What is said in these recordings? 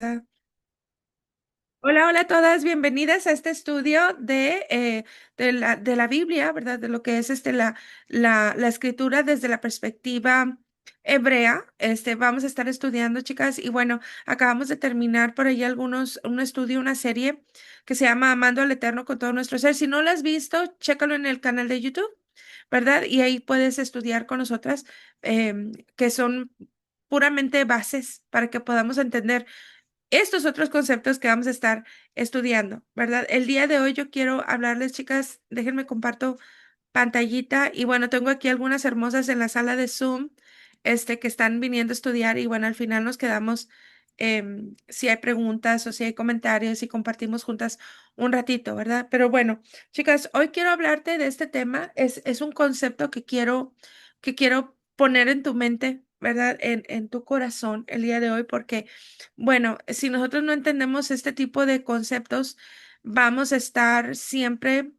Ah, Hola, hola a todas, bienvenidas a este estudio de la Biblia, ¿verdad? De lo que es la escritura desde la perspectiva hebrea. Vamos a estar estudiando, chicas, y bueno, acabamos de terminar por ahí un estudio, una serie que se llama Amando al Eterno con todo nuestro ser. Si no lo has visto, chécalo en el canal de YouTube, ¿verdad? Y ahí puedes estudiar con nosotras, que son puramente bases para que podamos entender estos otros conceptos que vamos a estar estudiando, ¿verdad? El día de hoy yo quiero hablarles, chicas, déjenme comparto pantallita y bueno, tengo aquí algunas hermosas en la sala de Zoom, que están viniendo a estudiar y bueno, al final nos quedamos, si hay preguntas o si hay comentarios y compartimos juntas un ratito, ¿verdad? Pero bueno, chicas, hoy quiero hablarte de este tema, es un concepto que quiero poner en tu mente, ¿verdad? En tu corazón el día de hoy, porque, bueno, si nosotros no entendemos este tipo de conceptos, vamos a estar siempre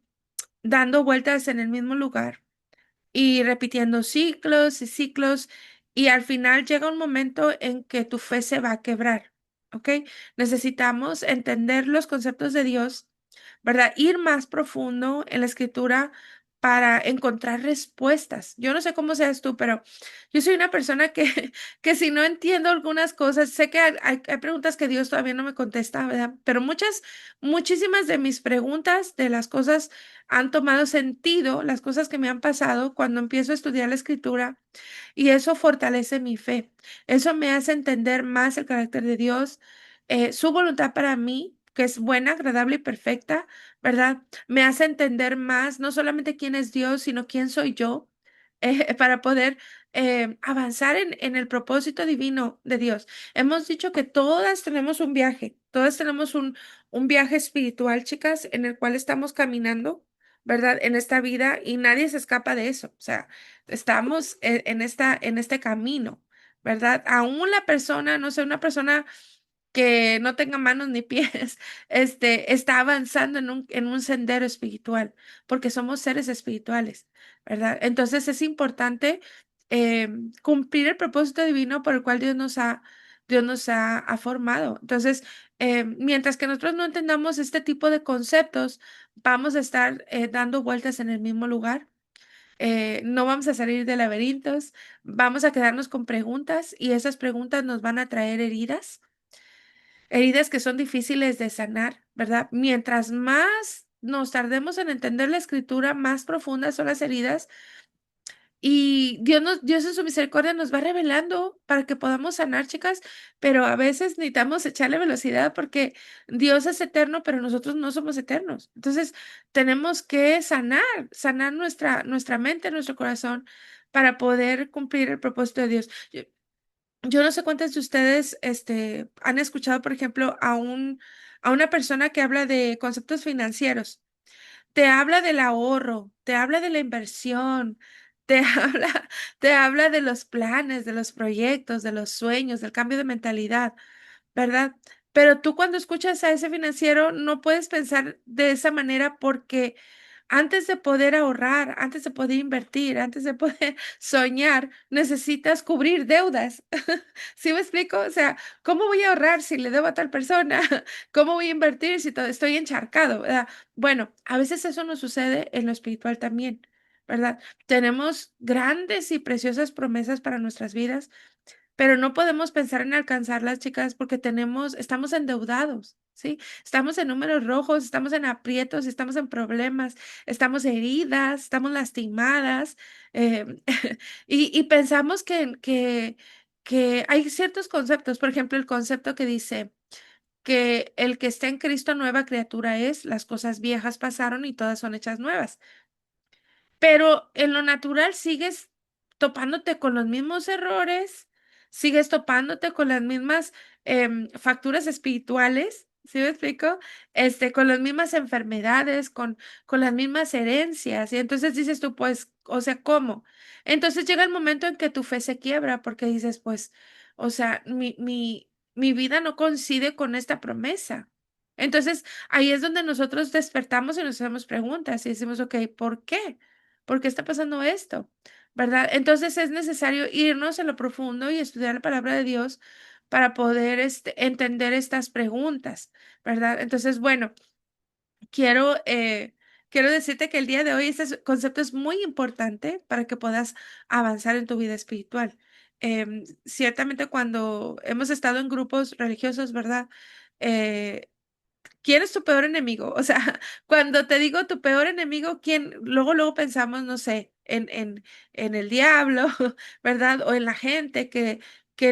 dando vueltas en el mismo lugar y repitiendo ciclos y ciclos y al final llega un momento en que tu fe se va a quebrar, ¿ok? Necesitamos entender los conceptos de Dios, ¿verdad? Ir más profundo en la escritura para encontrar respuestas. Yo no sé cómo seas tú, pero yo soy una persona que, que si no entiendo algunas cosas, sé que hay preguntas que Dios todavía no me contesta, ¿verdad? Pero muchísimas de mis preguntas, de las cosas han tomado sentido, las cosas que me han pasado cuando empiezo a estudiar la escritura y eso fortalece mi fe. Eso me hace entender más el carácter de Dios, su voluntad para mí, que es buena, agradable y perfecta, ¿verdad? Me hace entender más no solamente quién es Dios, sino quién soy yo, para poder avanzar en el propósito divino de Dios. Hemos dicho que todas tenemos un viaje, todas tenemos un viaje espiritual, chicas, en el cual estamos caminando, ¿verdad? En esta vida y nadie se escapa de eso. O sea, estamos en este camino, ¿verdad? Aún la persona, no sé, una persona que no tenga manos ni pies, está avanzando en un sendero espiritual, porque somos seres espirituales, ¿verdad? Entonces es importante cumplir el propósito divino por el cual Dios nos ha formado. Entonces, mientras que nosotros no entendamos este tipo de conceptos, vamos a estar dando vueltas en el mismo lugar. No vamos a salir de laberintos, vamos a quedarnos con preguntas y esas preguntas nos van a traer heridas que son difíciles de sanar, ¿verdad? Mientras más nos tardemos en entender la escritura, más profundas son las heridas y Dios en su misericordia nos va revelando para que podamos sanar, chicas, pero a veces necesitamos echarle velocidad porque Dios es eterno, pero nosotros no somos eternos. Entonces, tenemos que sanar nuestra mente, nuestro corazón para poder cumplir el propósito de Dios. Yo no sé cuántas de ustedes, han escuchado, por ejemplo, a una persona que habla de conceptos financieros. Te habla del ahorro, te habla de la inversión, te te habla de los planes, de los proyectos, de los sueños, del cambio de mentalidad, ¿verdad? Pero tú cuando escuchas a ese financiero no puedes pensar de esa manera porque antes de poder ahorrar, antes de poder invertir, antes de poder soñar, necesitas cubrir deudas. ¿Sí me explico? O sea, ¿cómo voy a ahorrar si le debo a tal persona? ¿Cómo voy a invertir si estoy encharcado? ¿Verdad? Bueno, a veces eso nos sucede en lo espiritual también, ¿verdad? Tenemos grandes y preciosas promesas para nuestras vidas, pero no podemos pensar en alcanzarlas, chicas, porque estamos endeudados, ¿sí? Estamos en números rojos, estamos en aprietos, estamos en problemas, estamos heridas, estamos lastimadas, y pensamos que hay ciertos conceptos, por ejemplo, el concepto que dice que el que está en Cristo nueva criatura es, las cosas viejas pasaron y todas son hechas nuevas. Pero en lo natural sigues topándote con los mismos errores, sigues topándote con las mismas facturas espirituales, ¿sí me explico? Con las mismas enfermedades, con las mismas herencias. Y entonces dices tú, pues, o sea, ¿cómo? Entonces llega el momento en que tu fe se quiebra porque dices, pues, o sea, mi vida no coincide con esta promesa. Entonces ahí es donde nosotros despertamos y nos hacemos preguntas y decimos, ok, ¿por qué? ¿Por qué está pasando esto? ¿Verdad? Entonces es necesario irnos a lo profundo y estudiar la palabra de Dios para poder entender estas preguntas, ¿verdad? Entonces, bueno, quiero, quiero decirte que el día de hoy concepto es muy importante para que puedas avanzar en tu vida espiritual. Ciertamente cuando hemos estado en grupos religiosos, ¿verdad? Eh, ¿Quién es tu peor enemigo? O sea, cuando te digo tu peor enemigo, ¿quién? Luego pensamos, no sé, en el diablo, ¿verdad? O en la gente que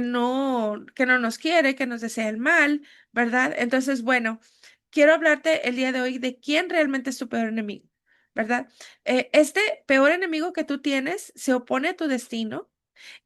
no nos quiere, que nos desea el mal, ¿verdad? Entonces, bueno, quiero hablarte el día de hoy de quién realmente es tu peor enemigo, ¿verdad? Este peor enemigo que tú tienes se opone a tu destino,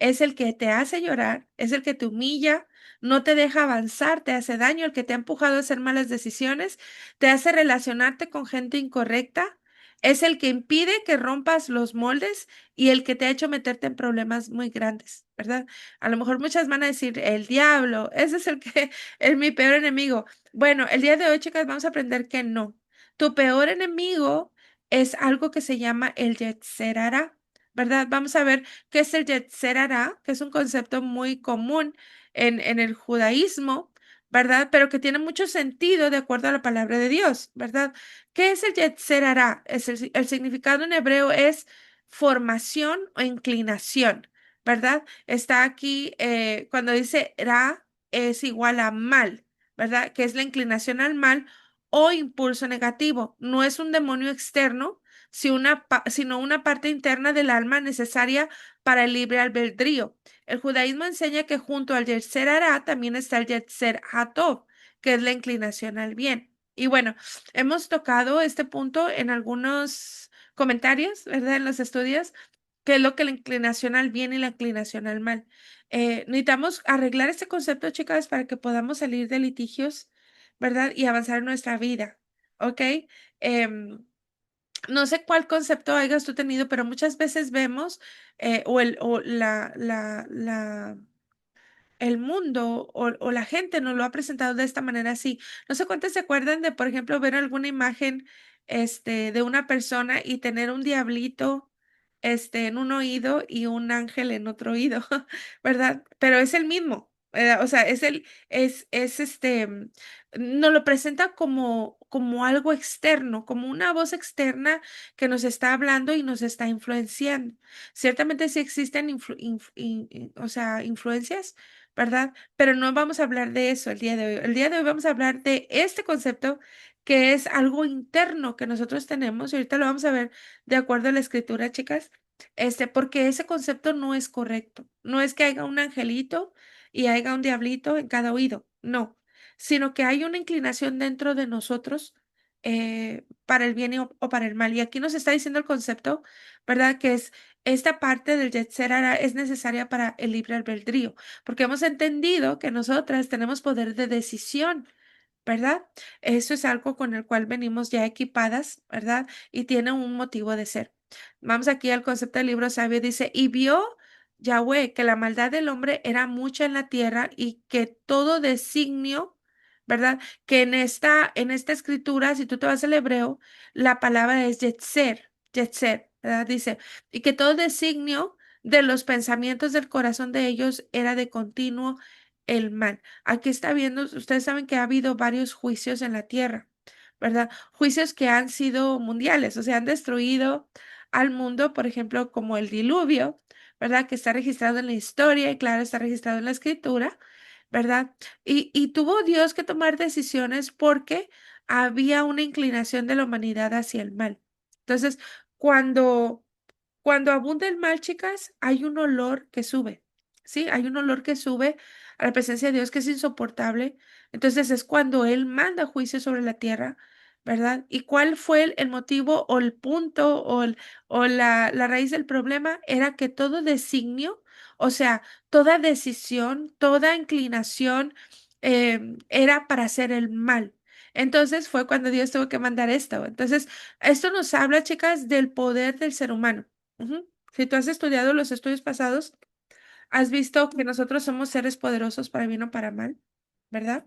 es el que te hace llorar, es el que te humilla, no te deja avanzar, te hace daño, el que te ha empujado a hacer malas decisiones, te hace relacionarte con gente incorrecta, es el que impide que rompas los moldes y el que te ha hecho meterte en problemas muy grandes, ¿verdad? A lo mejor muchas van a decir, el diablo, ese es el que es mi peor enemigo. Bueno, el día de hoy, chicas, vamos a aprender que no. Tu peor enemigo es algo que se llama el Yetzer Hara, ¿verdad? Vamos a ver qué es el Yetzer Hara, que es un concepto muy común en el judaísmo, ¿verdad? Pero que tiene mucho sentido de acuerdo a la palabra de Dios, ¿verdad? ¿Qué es el Yetzer Hara? El significado en hebreo es formación o inclinación, ¿verdad? Está aquí cuando dice Ra es igual a mal, ¿verdad? Que es la inclinación al mal o impulso negativo. No es un demonio externo, sino una parte interna del alma necesaria para el libre albedrío. El judaísmo enseña que junto al Yetzer Hara también está el Yetzer Hatov, que es la inclinación al bien. Y bueno, hemos tocado este punto en algunos comentarios, ¿verdad? En los estudios, que es lo que la inclinación al bien y la inclinación al mal. Necesitamos arreglar este concepto, chicas, para que podamos salir de litigios, ¿verdad? Y avanzar en nuestra vida, ¿ok? Em, no sé cuál concepto hayas tú tenido, pero muchas veces vemos o el mundo o la gente nos lo ha presentado de esta manera así. No sé cuántos se acuerdan de, por ejemplo, ver alguna imagen de una persona y tener un diablito en un oído y un ángel en otro oído, ¿verdad? Pero es el mismo. O sea, nos lo presenta como algo externo, como una voz externa que nos está hablando y nos está influenciando. Ciertamente sí existen o sea, influencias, ¿verdad? Pero no vamos a hablar de eso el día de hoy. El día de hoy vamos a hablar de este concepto que es algo interno que nosotros tenemos y ahorita lo vamos a ver de acuerdo a la escritura, chicas, porque ese concepto no es correcto. No es que haya un angelito y haya un diablito en cada oído, no, sino que hay una inclinación dentro de nosotros para el bien o para el mal. Y aquí nos está diciendo el concepto, ¿verdad? Que es esta parte del Yetzer Hara es necesaria para el libre albedrío porque hemos entendido que nosotras tenemos poder de decisión, ¿verdad? Eso es algo con el cual venimos ya equipadas, ¿verdad? Y tiene un motivo de ser. Vamos aquí al concepto del libro sabio, dice, y vio Yahweh que la maldad del hombre era mucha en la tierra y que todo designio, ¿verdad? Que en esta escritura, si tú te vas al hebreo, la palabra es Yetzer, ¿verdad? Dice, y que todo designio de los pensamientos del corazón de ellos era de continuo el mal. Aquí está viendo, ustedes saben que ha habido varios juicios en la tierra, ¿verdad? Juicios que han sido mundiales, o sea, han destruido al mundo, por ejemplo, como el diluvio, ¿verdad? Que está registrado en la historia y claro, está registrado en la escritura, ¿verdad? Y tuvo Dios que tomar decisiones porque había una inclinación de la humanidad hacia el mal. Entonces, cuando cuando abunda el mal, chicas, hay un olor que sube, ¿sí? Hay un olor que sube a la presencia de Dios que es insoportable. Entonces es cuando Él manda juicio sobre la tierra, ¿verdad? ¿Y cuál fue el motivo o el punto o la raíz del problema? Era que todo designio, o sea, toda decisión, toda inclinación era para hacer el mal. Entonces fue cuando Dios tuvo que mandar esto. Entonces, esto nos habla, chicas, del poder del ser humano. Ujú. Si tú has estudiado los estudios pasados, has visto que nosotros somos seres poderosos para bien o para mal, ¿verdad?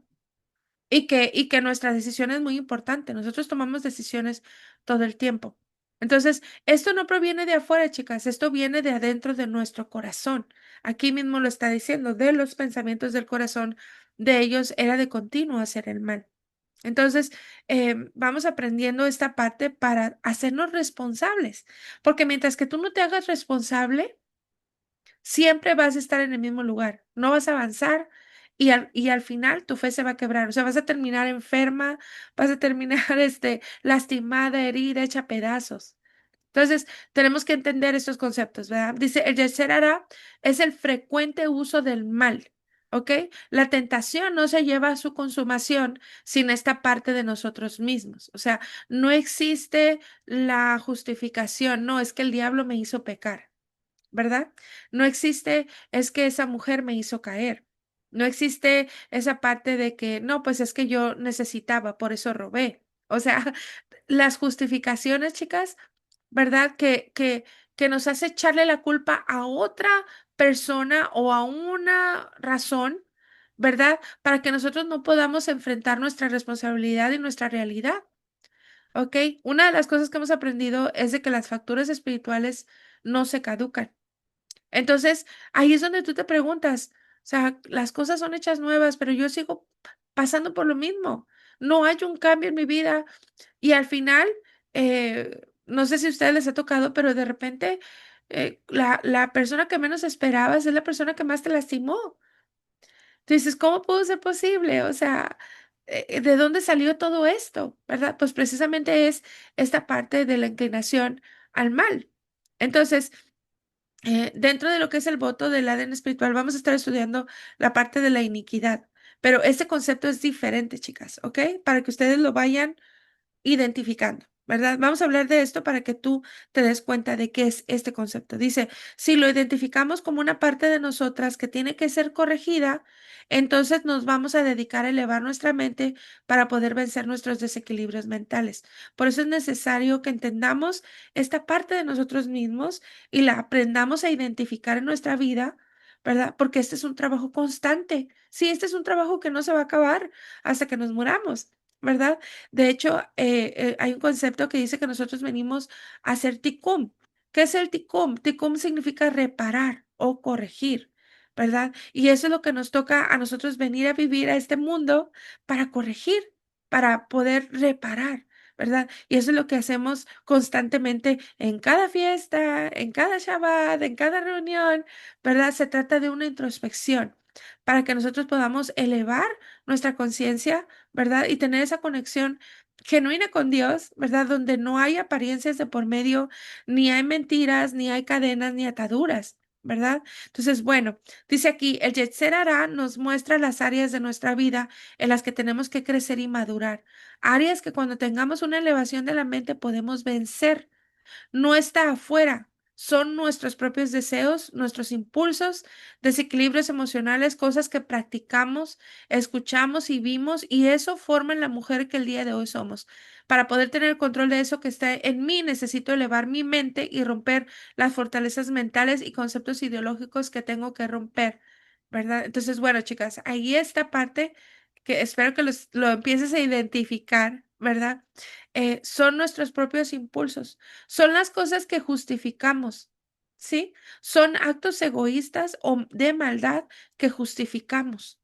Y que nuestra decisión es muy importante. Nosotros tomamos decisiones todo el tiempo. Entonces, esto no proviene de afuera, chicas, esto viene de adentro de nuestro corazón. Aquí mismo lo está diciendo, de los pensamientos del corazón de ellos era de continuo hacer el mal. Entonces, vamos aprendiendo esta parte para hacernos responsables, porque mientras que tú no te hagas responsable, siempre vas a estar en el mismo lugar, no vas a avanzar y al final tu fe se va a quebrar, o sea, vas a terminar enferma, vas a terminar lastimada, herida, hecha pedazos. Entonces, tenemos que entender estos conceptos, ¿verdad? Dice, el tercer hará es el frecuente uso del mal, ¿ok? La tentación no se lleva a su consumación sin esta parte de nosotros mismos. O sea, no existe la justificación, no, es que el diablo me hizo pecar. ¿Verdad? No existe, es que esa mujer me hizo caer. No existe esa parte de que, no, pues es que yo necesitaba, por eso robé. O sea, las justificaciones, chicas, ¿verdad? Que nos hace echarle la culpa a otra persona o a una razón, ¿verdad? Para que nosotros no podamos enfrentar nuestra responsabilidad y nuestra realidad. ¿Ok? Una de las cosas que hemos aprendido es de que las facturas espirituales no se caducan. Entonces, ahí es donde tú te preguntas, o sea, las cosas son hechas nuevas, pero yo sigo pasando por lo mismo. No hay un cambio en mi vida y al final, no sé si a ustedes les ha tocado, pero de repente la persona que menos esperabas es la persona que más te lastimó. Tú dices, ¿cómo pudo ser posible? O sea, ¿de dónde salió todo esto? ¿Verdad? Pues precisamente es esta parte de la inclinación al mal. Entonces, dentro de lo que es el voto del ADN espiritual, vamos a estar estudiando la parte de la iniquidad, pero este concepto es diferente, chicas, ¿ok? Para que ustedes lo vayan identificando, ¿verdad? Vamos a hablar de esto para que tú te des cuenta de qué es este concepto. Dice, si lo identificamos como una parte de nosotras que tiene que ser corregida, entonces nos vamos a dedicar a elevar nuestra mente para poder vencer nuestros desequilibrios mentales. Por eso es necesario que entendamos esta parte de nosotros mismos y la aprendamos a identificar en nuestra vida, ¿verdad? Porque este es un trabajo constante. Sí, este es un trabajo que no se va a acabar hasta que nos muramos, ¿verdad? De hecho, hay un concepto que dice que nosotros venimos a hacer tikkun. ¿Qué es el tikkun? Tikkun significa reparar o corregir, ¿verdad? Y eso es lo que nos toca a nosotros venir a vivir a este mundo para corregir, para poder reparar, ¿verdad? Y eso es lo que hacemos constantemente en cada fiesta, en cada Shabbat, en cada reunión, ¿verdad? Se trata de una introspección para que nosotros podamos elevar nuestra conciencia, ¿verdad? Y tener esa conexión genuina con Dios, ¿verdad? Donde no hay apariencias de por medio, ni hay mentiras, ni hay cadenas, ni ataduras, ¿verdad? Entonces, bueno, dice aquí, el Yetzer Hará nos muestra las áreas de nuestra vida en las que tenemos que crecer y madurar, áreas que cuando tengamos una elevación de la mente podemos vencer. No está afuera, son nuestros propios deseos, nuestros impulsos, desequilibrios emocionales, cosas que practicamos, escuchamos y vimos, y eso forma en la mujer que el día de hoy somos. Para poder tener el control de eso que está en mí, necesito elevar mi mente y romper las fortalezas mentales y conceptos ideológicos que tengo que romper, ¿verdad? Entonces, bueno, chicas, ahí esta parte que espero que lo empieces a identificar, ¿verdad? Son nuestros propios impulsos. Son las cosas que justificamos, ¿sí? Son actos egoístas o de maldad que justificamos.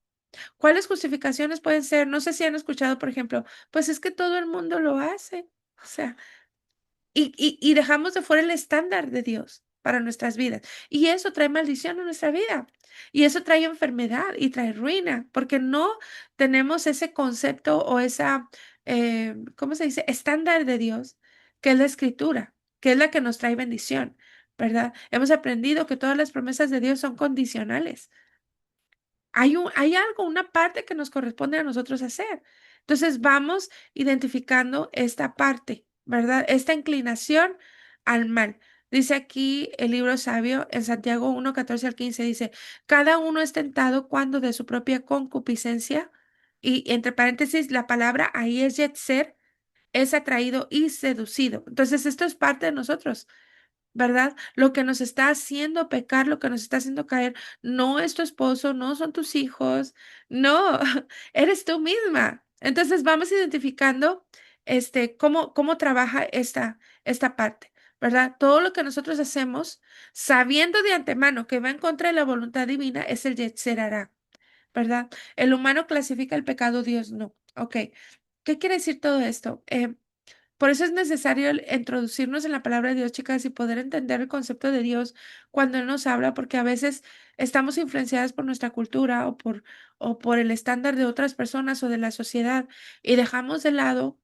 ¿Cuáles justificaciones pueden ser? No sé si han escuchado, por ejemplo, pues es que todo el mundo lo hace. O sea, y dejamos de fuera el estándar de Dios para nuestras vidas. Y eso trae maldición a nuestra vida. Y eso trae enfermedad y trae ruina, porque no tenemos ese concepto o esa, ¿cómo se dice? Estándar de Dios, que es la escritura, que es la que nos trae bendición, ¿verdad? Hemos aprendido que todas las promesas de Dios son condicionales. Hay algo, una parte que nos corresponde a nosotros hacer. Entonces vamos identificando esta parte, ¿verdad? Esta inclinación al mal. Dice aquí el libro sabio en Santiago 1:14 al 15 dice, cada uno es tentado cuando de su propia concupiscencia, y entre paréntesis, la palabra ahí es yetzer, es atraído y seducido. Entonces esto es parte de nosotros. ¿Verdad? Lo que nos está haciendo pecar, lo que nos está haciendo caer, no es tu esposo, no son tus hijos, no, eres tú misma. Entonces vamos identificando cómo trabaja esta parte, ¿verdad? Todo lo que nosotros hacemos, sabiendo de antemano que va en contra de la voluntad divina, es el Yetzer Hará, ¿verdad? El humano clasifica el pecado, Dios no. Ok, ¿qué quiere decir todo esto? Por eso es necesario introducirnos en la palabra de Dios, chicas, y poder entender el concepto de Dios cuando Él nos habla, porque a veces estamos influenciadas por nuestra cultura o por el estándar de otras personas o de la sociedad y dejamos de lado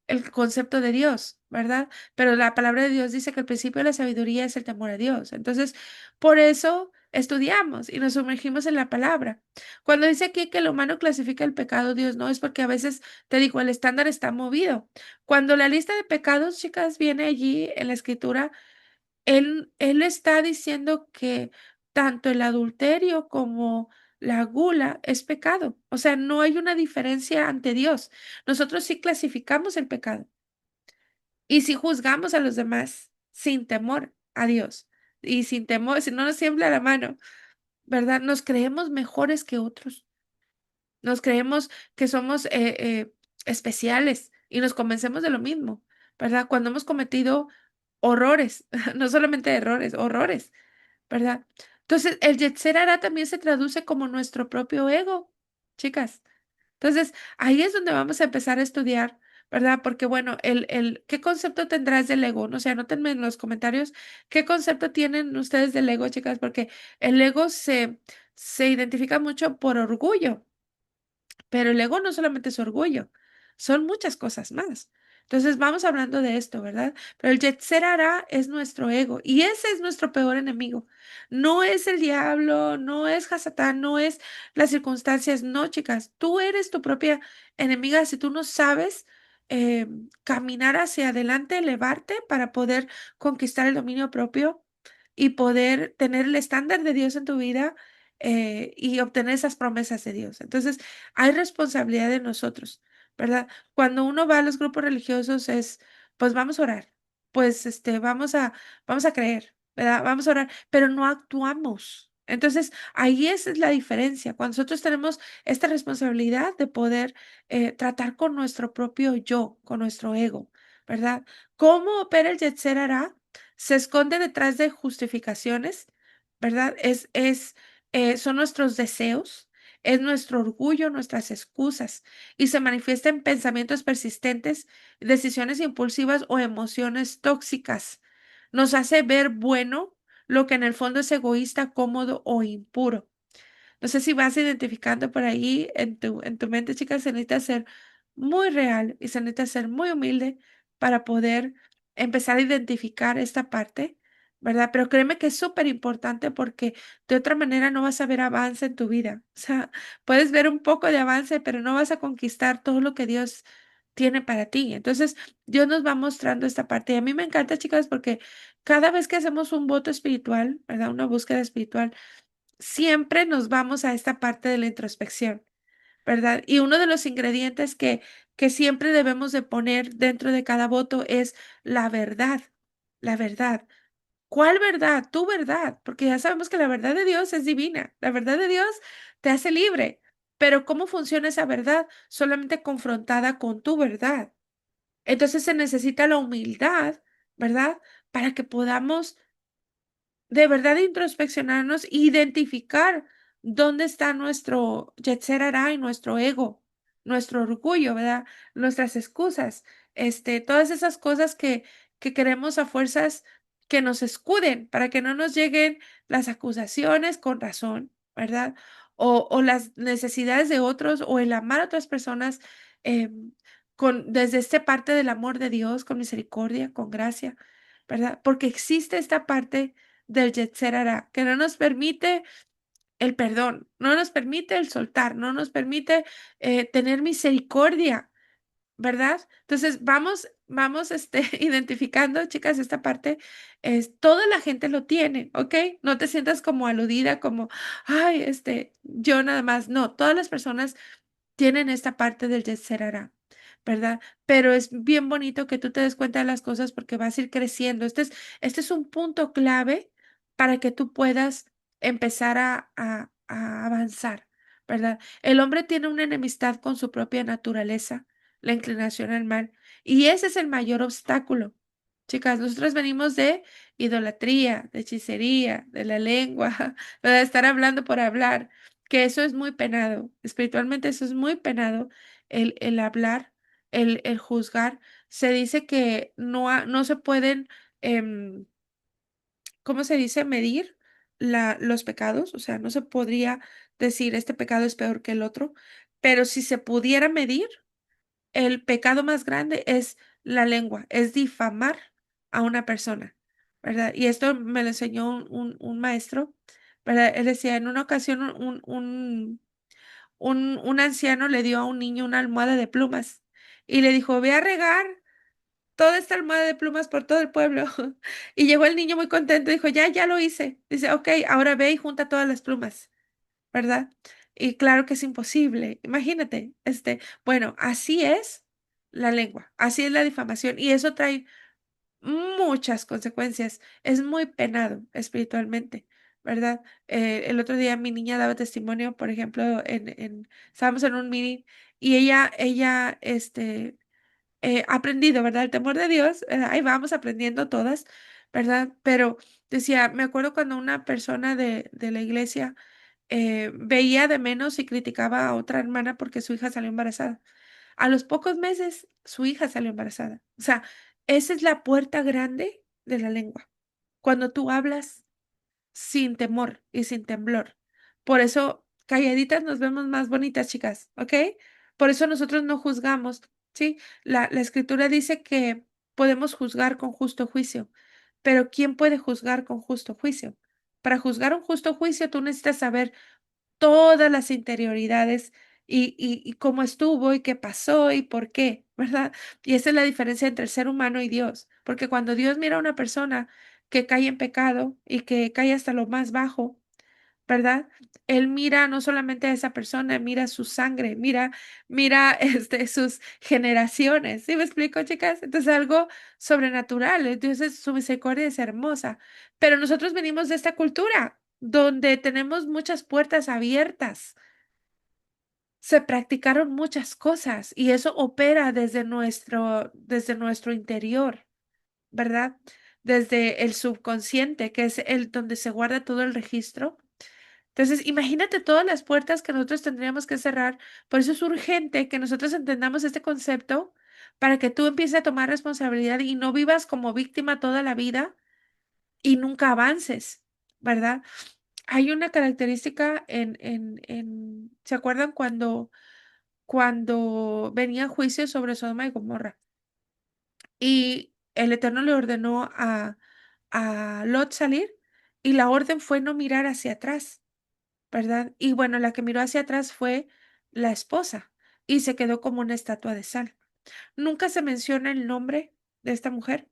el concepto de Dios, ¿verdad? Pero la palabra de Dios dice que el principio de la sabiduría es el temor a Dios. Entonces, por eso estudiamos y nos sumergimos en la palabra. Cuando dice aquí que el humano clasifica el pecado, Dios no, es porque a veces, te digo, el estándar está movido. Cuando la lista de pecados, chicas, viene allí en la escritura, él está diciendo que tanto el adulterio como la gula es pecado. O sea, no hay una diferencia ante Dios. Nosotros sí clasificamos el pecado y si juzgamos a los demás sin temor a Dios y sin temor, si no nos tiembla la mano, ¿verdad? Nos creemos mejores que otros. Nos creemos que somos especiales y nos convencemos de lo mismo, ¿verdad? Cuando hemos cometido horrores, no solamente errores, horrores, ¿verdad? Entonces, el Yetzer Hará también se traduce como nuestro propio ego, chicas. Entonces, ahí es donde vamos a empezar a estudiar, ¿verdad? Porque, bueno, ¿qué concepto tendrás del ego? No sé, anótenme en los comentarios qué concepto tienen ustedes del ego, chicas, porque el ego se identifica mucho por orgullo. Pero el ego no solamente es orgullo, son muchas cosas más. Entonces vamos hablando de esto, ¿verdad? Pero el Yetzer Hará es nuestro ego y ese es nuestro peor enemigo. No es el diablo, no es Hasatán, no es las circunstancias, no, chicas. Tú eres tu propia enemiga si tú no sabes caminar hacia adelante, elevarte para poder conquistar el dominio propio y poder tener el estándar de Dios en tu vida y obtener esas promesas de Dios. Entonces, hay responsabilidad de nosotros, ¿verdad? Cuando uno va a los grupos religiosos es, pues vamos a orar, pues vamos a creer, ¿verdad? Vamos a orar, pero no actuamos. Entonces, ahí esa es la diferencia. Cuando nosotros tenemos esta responsabilidad de poder tratar con nuestro propio yo, con nuestro ego, ¿verdad? ¿Cómo opera el Yetzer Hará? Se esconde detrás de justificaciones, ¿verdad? Son nuestros deseos, es nuestro orgullo, nuestras excusas, y se manifiesta en pensamientos persistentes, decisiones impulsivas o emociones tóxicas. Nos hace ver bueno lo que en el fondo es egoísta, cómodo o impuro. No sé si vas identificando por ahí en tu mente, chicas, se necesita ser muy real y se necesita ser muy humilde para poder empezar a identificar esta parte, ¿verdad? Pero créeme que es súper importante porque de otra manera no vas a ver avance en tu vida. O sea, puedes ver un poco de avance, pero no vas a conquistar todo lo que Dios tiene para ti. Entonces, Dios nos va mostrando esta parte. Y a mí me encanta, chicas, porque cada vez que hacemos un voto espiritual, ¿verdad? Una búsqueda espiritual, siempre nos vamos a esta parte de la introspección, ¿verdad? Y uno de los ingredientes que siempre debemos de poner dentro de cada voto es la verdad, la verdad. ¿Cuál verdad? Tu verdad, porque ya sabemos que la verdad de Dios es divina, la verdad de Dios te hace libre, pero ¿cómo funciona esa verdad? Solamente confrontada con tu verdad. Entonces se necesita la humildad, ¿verdad? Para que podamos de verdad introspeccionarnos, e identificar dónde está nuestro Yetzer Hará y nuestro ego, nuestro orgullo, ¿verdad? Nuestras excusas, todas esas cosas que queremos a fuerzas que nos escuden para que no nos lleguen las acusaciones con razón, ¿verdad? O las necesidades de otros o el amar a otras personas desde esta parte del amor de Dios, con misericordia, con gracia, ¿verdad? Porque existe esta parte del Yetzer Hará, que no nos permite el perdón, no nos permite el soltar, no nos permite tener misericordia, ¿verdad? Entonces vamos identificando, chicas, esta parte, toda la gente lo tiene, ¿ok? No te sientas como aludida, como, ay, yo nada más, no, todas las personas tienen esta parte del Yetzer Hará, ¿verdad? Pero es bien bonito que tú te des cuenta de las cosas porque vas a ir creciendo. Este es un punto clave para que tú puedas empezar a avanzar, ¿verdad? El hombre tiene una enemistad con su propia naturaleza, la inclinación al mal. Y ese es el mayor obstáculo. Chicas, nosotros venimos de idolatría, de hechicería, de la lengua, de estar hablando por hablar, que eso es muy penado. Espiritualmente eso es muy penado, el hablar, el juzgar. Se dice que no se pueden, em, ¿cómo se dice? Medir los pecados. O sea, no se podría decir este pecado es peor que el otro, pero si se pudiera medir, el pecado más grande es la lengua, es difamar a una persona, ¿verdad? Y esto me lo enseñó un maestro, ¿verdad? Él decía, en una ocasión un anciano le dio a un niño una almohada de plumas y le dijo, ve a regar toda esta almohada de plumas por todo el pueblo. Y llegó el niño muy contento, dijo, ya lo hice. Dice, ok, ahora ve y junta todas las plumas, ¿verdad? Y claro que es imposible. Imagínate, bueno, así es la lengua, así es la difamación y eso trae muchas consecuencias. Es muy penado espiritualmente, ¿verdad? El otro día mi niña daba testimonio, por ejemplo, estábamos en un meeting y ella, aprendido, ¿verdad? El temor de Dios, ahí vamos aprendiendo todas, ¿verdad? Pero decía, me acuerdo cuando una persona de la iglesia veía de menos y criticaba a otra hermana porque su hija salió embarazada. A los pocos meses, su hija salió embarazada. O sea, esa es la puerta grande de la lengua. Cuando tú hablas sin temor y sin temblor. Por eso, calladitas nos vemos más bonitas, chicas, ¿ok? Por eso nosotros no juzgamos, ¿sí? La escritura dice que podemos juzgar con justo juicio, pero ¿quién puede juzgar con justo juicio? Para juzgar un justo juicio, tú necesitas saber todas las interioridades y cómo estuvo y qué pasó y por qué, ¿verdad? Y esa es la diferencia entre el ser humano y Dios, porque cuando Dios mira a una persona que cae en pecado y que cae hasta lo más bajo, ¿verdad? Él mira no solamente a esa persona, mira su sangre, mira sus generaciones. ¿Sí me explico, chicas? Entonces algo sobrenatural. Entonces su misericordia es hermosa. Pero nosotros venimos de esta cultura donde tenemos muchas puertas abiertas. Se practicaron muchas cosas y eso opera desde nuestro interior, ¿verdad? Desde el subconsciente, que es el donde se guarda todo el registro. Entonces, imagínate todas las puertas que nosotros tendríamos que cerrar. Por eso es urgente que nosotros entendamos este concepto para que tú empieces a tomar responsabilidad y no vivas como víctima toda la vida y nunca avances, ¿verdad? Hay una característica ¿se acuerdan cuando venía juicio sobre Sodoma y Gomorra? Y el Eterno le ordenó a Lot salir y la orden fue no mirar hacia atrás. ¿Verdad? Y bueno, la que miró hacia atrás fue la esposa y se quedó como una estatua de sal. Nunca se menciona el nombre de esta mujer.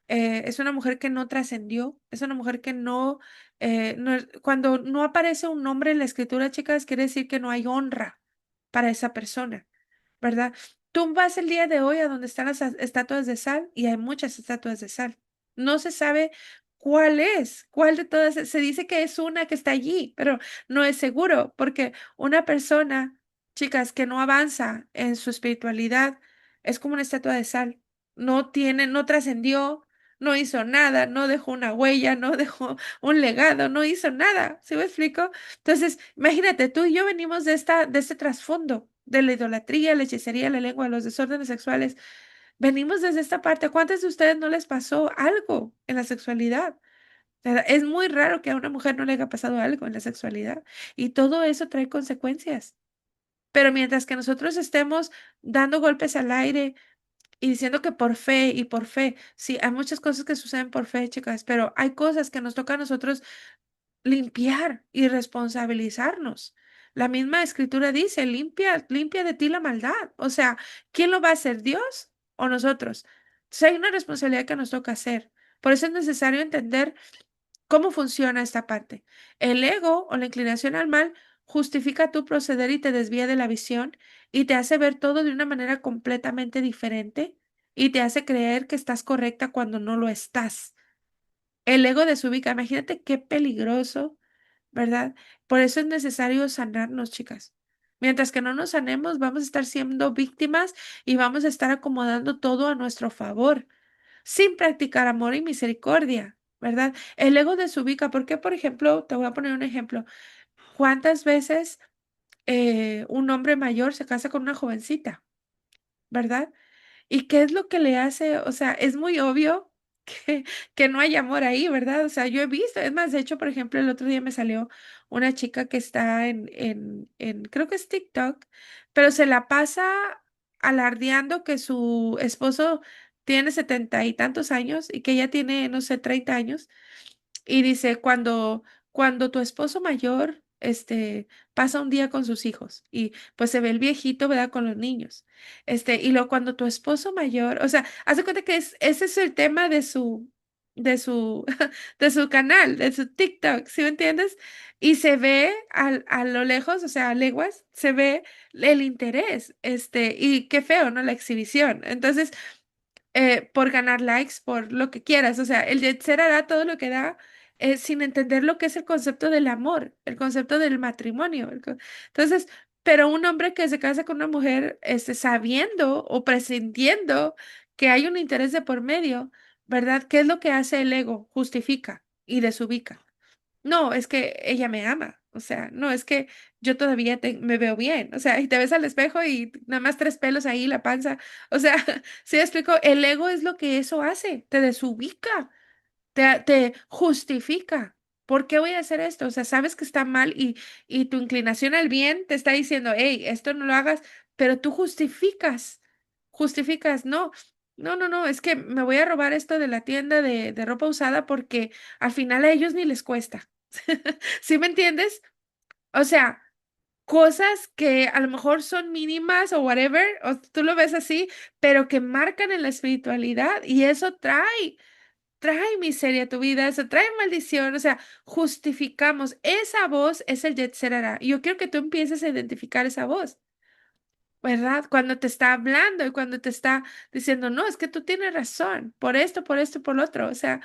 Es una mujer que no trascendió, es una mujer que cuando no aparece un nombre en la escritura, chicas, quiere decir que no hay honra para esa persona. ¿Verdad? Tú vas el día de hoy a donde están las estatuas de sal y hay muchas estatuas de sal. No se sabe cuál de todas. Se dice que es una que está allí, pero no es seguro porque una persona, chicas, que no avanza en su espiritualidad es como una estatua de sal. No trascendió, no hizo nada, no dejó una huella, no dejó un legado, no hizo nada. ¿Sí me explico? Entonces, imagínate, tú y yo venimos de este trasfondo, de la idolatría, la hechicería, la lengua, los desórdenes sexuales. Venimos desde esta parte. ¿A cuántas de ustedes no les pasó algo en la sexualidad? ¿Verdad? Es muy raro que a una mujer no le haya pasado algo en la sexualidad y todo eso trae consecuencias. Pero mientras que nosotros estemos dando golpes al aire y diciendo que por fe, sí, hay muchas cosas que suceden por fe, chicas, pero hay cosas que nos toca a nosotros limpiar y responsabilizarnos. La misma escritura dice, limpia de ti la maldad. O sea, ¿quién lo va a hacer, Dios o nosotros? Entonces hay una responsabilidad que nos toca hacer. Por eso es necesario entender cómo funciona esta parte. El ego o la inclinación al mal justifica tu proceder y te desvía de la visión y te hace ver todo de una manera completamente diferente y te hace creer que estás correcta cuando no lo estás. El ego desubica. Imagínate qué peligroso, ¿verdad? Por eso es necesario sanarnos, chicas. Mientras que no nos sanemos, vamos a estar siendo víctimas y vamos a estar acomodando todo a nuestro favor, sin practicar amor y misericordia, ¿verdad? El ego desubica. ¿Por qué, por ejemplo, te voy a poner un ejemplo? ¿Cuántas veces un hombre mayor se casa con una jovencita, ¿verdad? ¿Y qué es lo que le hace? O sea, es muy obvio que, que no hay amor ahí, ¿verdad? O sea, yo he visto, es más, de hecho, por ejemplo, el otro día me salió una chica que está creo que es TikTok, pero se la pasa alardeando que su esposo tiene 70 y tantos años y que ella tiene, no sé, 30 años. Y dice, cuando tu esposo mayor, pasa un día con sus hijos y pues se ve el viejito, ¿verdad? Con los niños. Y luego cuando tu esposo mayor, o sea, haz de cuenta que ese es el tema de su, de su canal, de su TikTok, ¿sí me entiendes? Y se ve a lo lejos, o sea, a leguas, se ve el interés, y qué feo, ¿no? La exhibición. Entonces, por ganar likes, por lo que quieras. O sea, el Jet Set hará todo lo que da sin entender lo que es el concepto del amor, el concepto del matrimonio. Entonces, pero un hombre que se casa con una mujer, sabiendo o presintiendo que hay un interés de por medio, ¿verdad? ¿Qué es lo que hace el ego? Justifica y desubica. No, es que ella me ama. O sea, no, es que yo todavía me veo bien. O sea, y te ves al espejo y nada más tres pelos ahí, la panza. O sea, si explico, el ego es lo que eso hace, te desubica, te justifica. ¿Por qué voy a hacer esto? O sea, sabes que está mal y tu inclinación al bien te está diciendo, hey, esto no lo hagas, pero tú justificas, no. No, no, no, es que me voy a robar esto de la tienda de ropa usada porque al final a ellos ni les cuesta. ¿Sí me entiendes? O sea, cosas que a lo mejor son mínimas o whatever, o tú lo ves así, pero que marcan en la espiritualidad y eso trae miseria a tu vida, eso trae maldición, o sea, justificamos. Esa voz es el Yetzirah. Y yo quiero que tú empieces a identificar esa voz. ¿Verdad? Cuando te está hablando y cuando te está diciendo, no, es que tú tienes razón, por esto, por lo otro. O sea,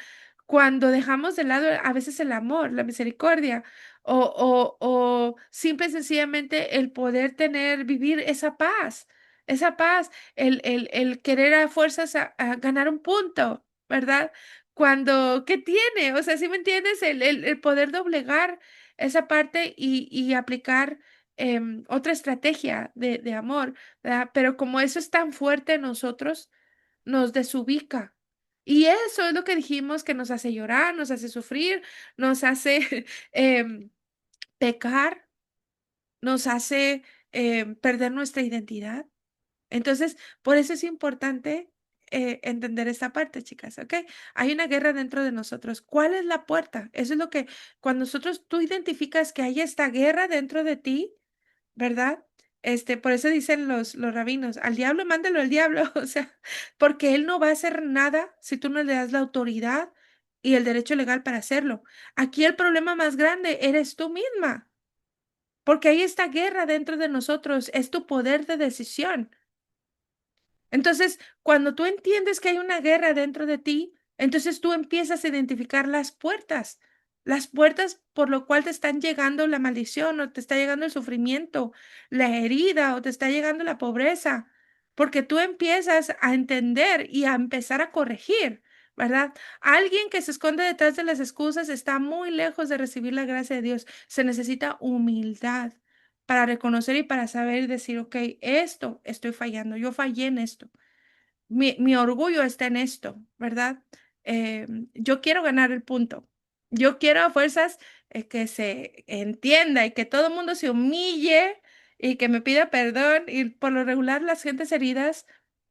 cuando dejamos de lado a veces el amor, la misericordia, o simple y sencillamente el poder tener, vivir esa paz, el querer a fuerzas a ganar un punto, ¿verdad? Cuando, ¿qué tiene? O sea, ¿sí me entiendes? El poder doblegar esa parte y aplicar otra estrategia de amor, ¿verdad? Pero como eso es tan fuerte en nosotros, nos desubica. Y eso es lo que dijimos que nos hace llorar, nos hace sufrir, nos hace em, pecar, nos hace perder nuestra identidad. Entonces, por eso es importante entender esta parte, chicas, ¿ok? Hay una guerra dentro de nosotros. ¿Cuál es la puerta? Eso es lo que, cuando tú identificas que hay esta guerra dentro de ti, ¿verdad? Por eso dicen los rabinos, al diablo mándalo al diablo, o sea, porque él no va a hacer nada si tú no le das la autoridad y el derecho legal para hacerlo. Aquí el problema más grande eres tú misma, porque hay esta guerra dentro de nosotros, es tu poder de decisión. Entonces, cuando tú entiendes que hay una guerra dentro de ti, entonces tú empiezas a identificar las puertas por lo cual te están llegando la maldición o te está llegando el sufrimiento, la herida o te está llegando la pobreza, porque tú empiezas a entender y a empezar a corregir, ¿verdad? Alguien que se esconde detrás de las excusas está muy lejos de recibir la gracia de Dios. Se necesita humildad para reconocer y para saber y decir, ok, esto estoy fallando, yo fallé en esto. Mi orgullo está en esto, ¿verdad? Yo quiero ganar el punto. Yo quiero a fuerzas que se entienda y que todo el mundo se humille y que me pida perdón. Y por lo regular, las gentes heridas,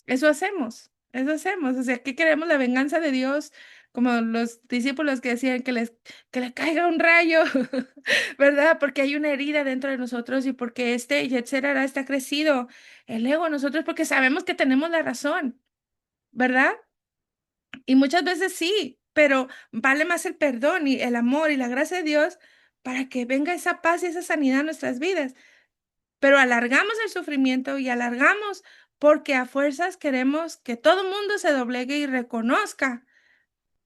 eso hacemos, eso hacemos. O sea, ¿qué queremos? La venganza de Dios, como los discípulos que decían que le caiga un rayo, ¿verdad? Porque hay una herida dentro de nosotros y porque este Yetzer Hará está crecido, el ego en nosotros, porque sabemos que tenemos la razón. ¿Verdad? Y muchas veces sí, pero vale más el perdón y el amor y la gracia de Dios para que venga esa paz y esa sanidad a nuestras vidas. Pero alargamos el sufrimiento y alargamos porque a fuerzas queremos que todo el mundo se doblegue y reconozca,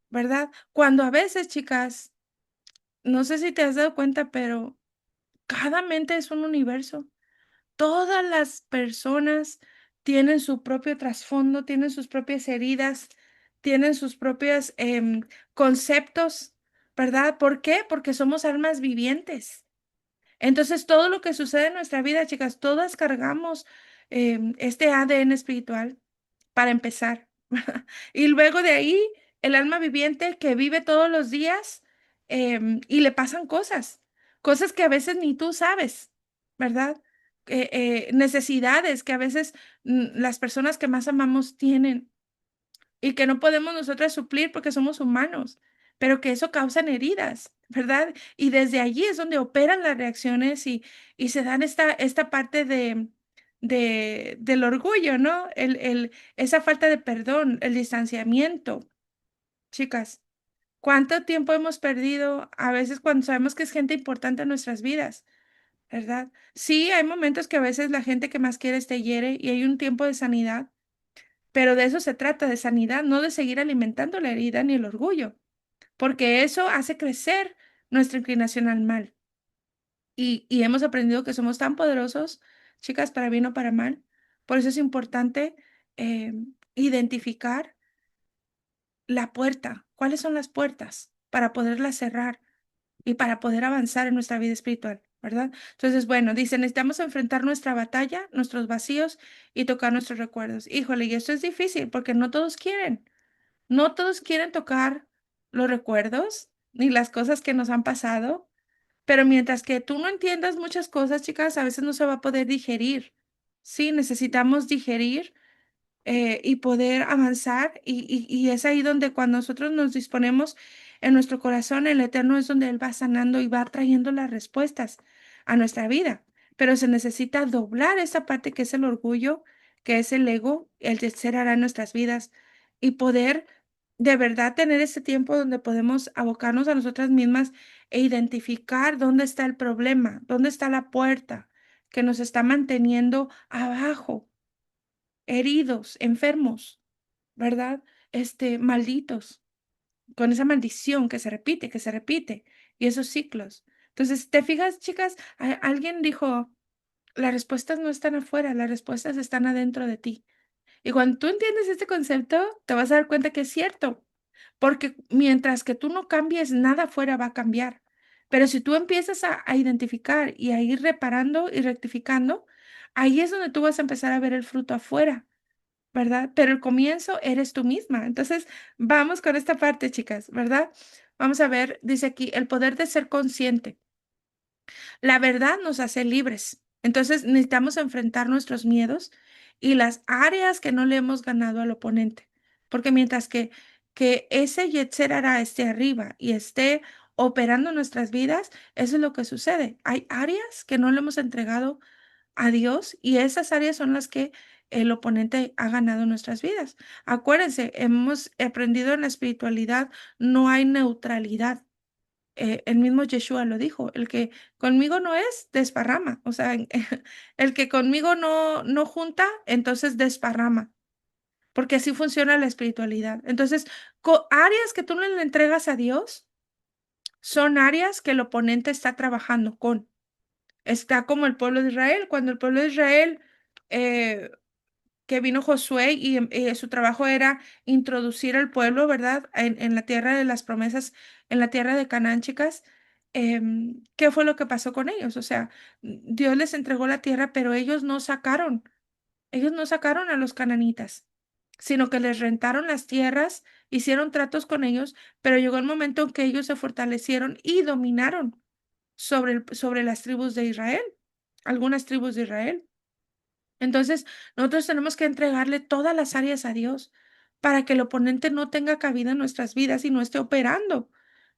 ¿verdad? Cuando a veces, chicas, no sé si te has dado cuenta, pero cada mente es un universo. todas las personas tienen su propio trasfondo, tienen sus propias heridas, tienen sus propios conceptos, ¿verdad? ¿Por qué? Porque somos almas vivientes. Entonces, todo lo que sucede en nuestra vida, chicas, todas cargamos este ADN espiritual para empezar. Y luego de ahí, el alma viviente que vive todos los días y le pasan cosas, cosas que a veces ni tú sabes, ¿verdad? Necesidades que a veces las personas que más amamos tienen y que no podemos nosotras suplir porque somos humanos, pero que eso causan heridas, ¿verdad? Y desde allí es donde operan las reacciones y se dan esta parte del orgullo, ¿no? Esa falta de perdón, el distanciamiento. Chicas, ¿cuánto tiempo hemos perdido a veces cuando sabemos que es gente importante en nuestras vidas? ¿Verdad? Sí, hay momentos que a veces la gente que más quiere te hiere y hay un tiempo de sanidad, pero de eso se trata, de sanidad, no de seguir alimentando la herida ni el orgullo, porque eso hace crecer nuestra inclinación al mal. Y hemos aprendido que somos tan poderosos, chicas, para bien o para mal. Por eso es importante eh, identificar la puerta, cuáles son las puertas para poderlas cerrar y para poder avanzar en nuestra vida espiritual, ¿verdad? Entonces, bueno, dice, necesitamos enfrentar nuestra batalla, nuestros vacíos y tocar nuestros recuerdos. Híjole, y esto es difícil porque no todos quieren. No todos quieren tocar los recuerdos ni las cosas que nos han pasado, pero mientras que tú no entiendas muchas cosas, chicas, a veces no se va a poder digerir. Sí, necesitamos digerir y poder avanzar y es ahí donde cuando nosotros nos disponemos en nuestro corazón, el Eterno es donde Él va sanando y va trayendo las respuestas a nuestra vida. Pero se necesita doblar esa parte que es el orgullo, que es el ego, el de ser hará en nuestras vidas y poder de verdad tener ese tiempo donde podemos abocarnos a nosotras mismas e identificar dónde está el problema, dónde está la puerta que nos está manteniendo abajo, heridos, enfermos, ¿verdad? Malditos, con esa maldición que se repite, y esos ciclos. Entonces, ¿te fijas, chicas? Alguien dijo, las respuestas no están afuera, las respuestas están adentro de ti. Y cuando tú entiendes este concepto, te vas a dar cuenta que es cierto, porque mientras que tú no cambies, nada afuera va a cambiar. Pero si tú empiezas a identificar y a ir reparando y rectificando, ahí es donde tú vas a empezar a ver el fruto afuera. ¿Verdad? Pero el comienzo eres tú misma. Entonces, vamos con esta parte, chicas, ¿verdad? Vamos a ver, dice aquí, el poder de ser consciente. La verdad nos hace libres. Entonces, necesitamos enfrentar nuestros miedos y las áreas que no le hemos ganado al oponente. Porque mientras que ese Yetzer Hará esté arriba y esté operando en nuestras vidas, eso es lo que sucede. Hay áreas que no le hemos entregado a Dios y esas áreas son las que el oponente ha ganado en nuestras vidas. Acuérdense, hemos aprendido en la espiritualidad, no hay neutralidad. El mismo Yeshua lo dijo, el que conmigo no es, desparrama. O sea, el que conmigo no junta, entonces desparrama, porque así funciona la espiritualidad. Entonces, áreas que tú no le entregas a Dios son áreas que el oponente está trabajando con. Está como el pueblo de Israel, cuando el pueblo de Israel, eh, que vino Josué y su trabajo era introducir al pueblo, ¿verdad? En la tierra de las promesas, en la tierra de Canaán, chicas. ¿Qué fue lo que pasó con ellos? O sea, Dios les entregó la tierra, pero ellos no sacaron a los cananitas, sino que les rentaron las tierras, hicieron tratos con ellos, pero llegó el momento en que ellos se fortalecieron y dominaron sobre las tribus de Israel, algunas tribus de Israel. Entonces, nosotros tenemos que entregarle todas las áreas a Dios para que el oponente no tenga cabida en nuestras vidas y no esté operando,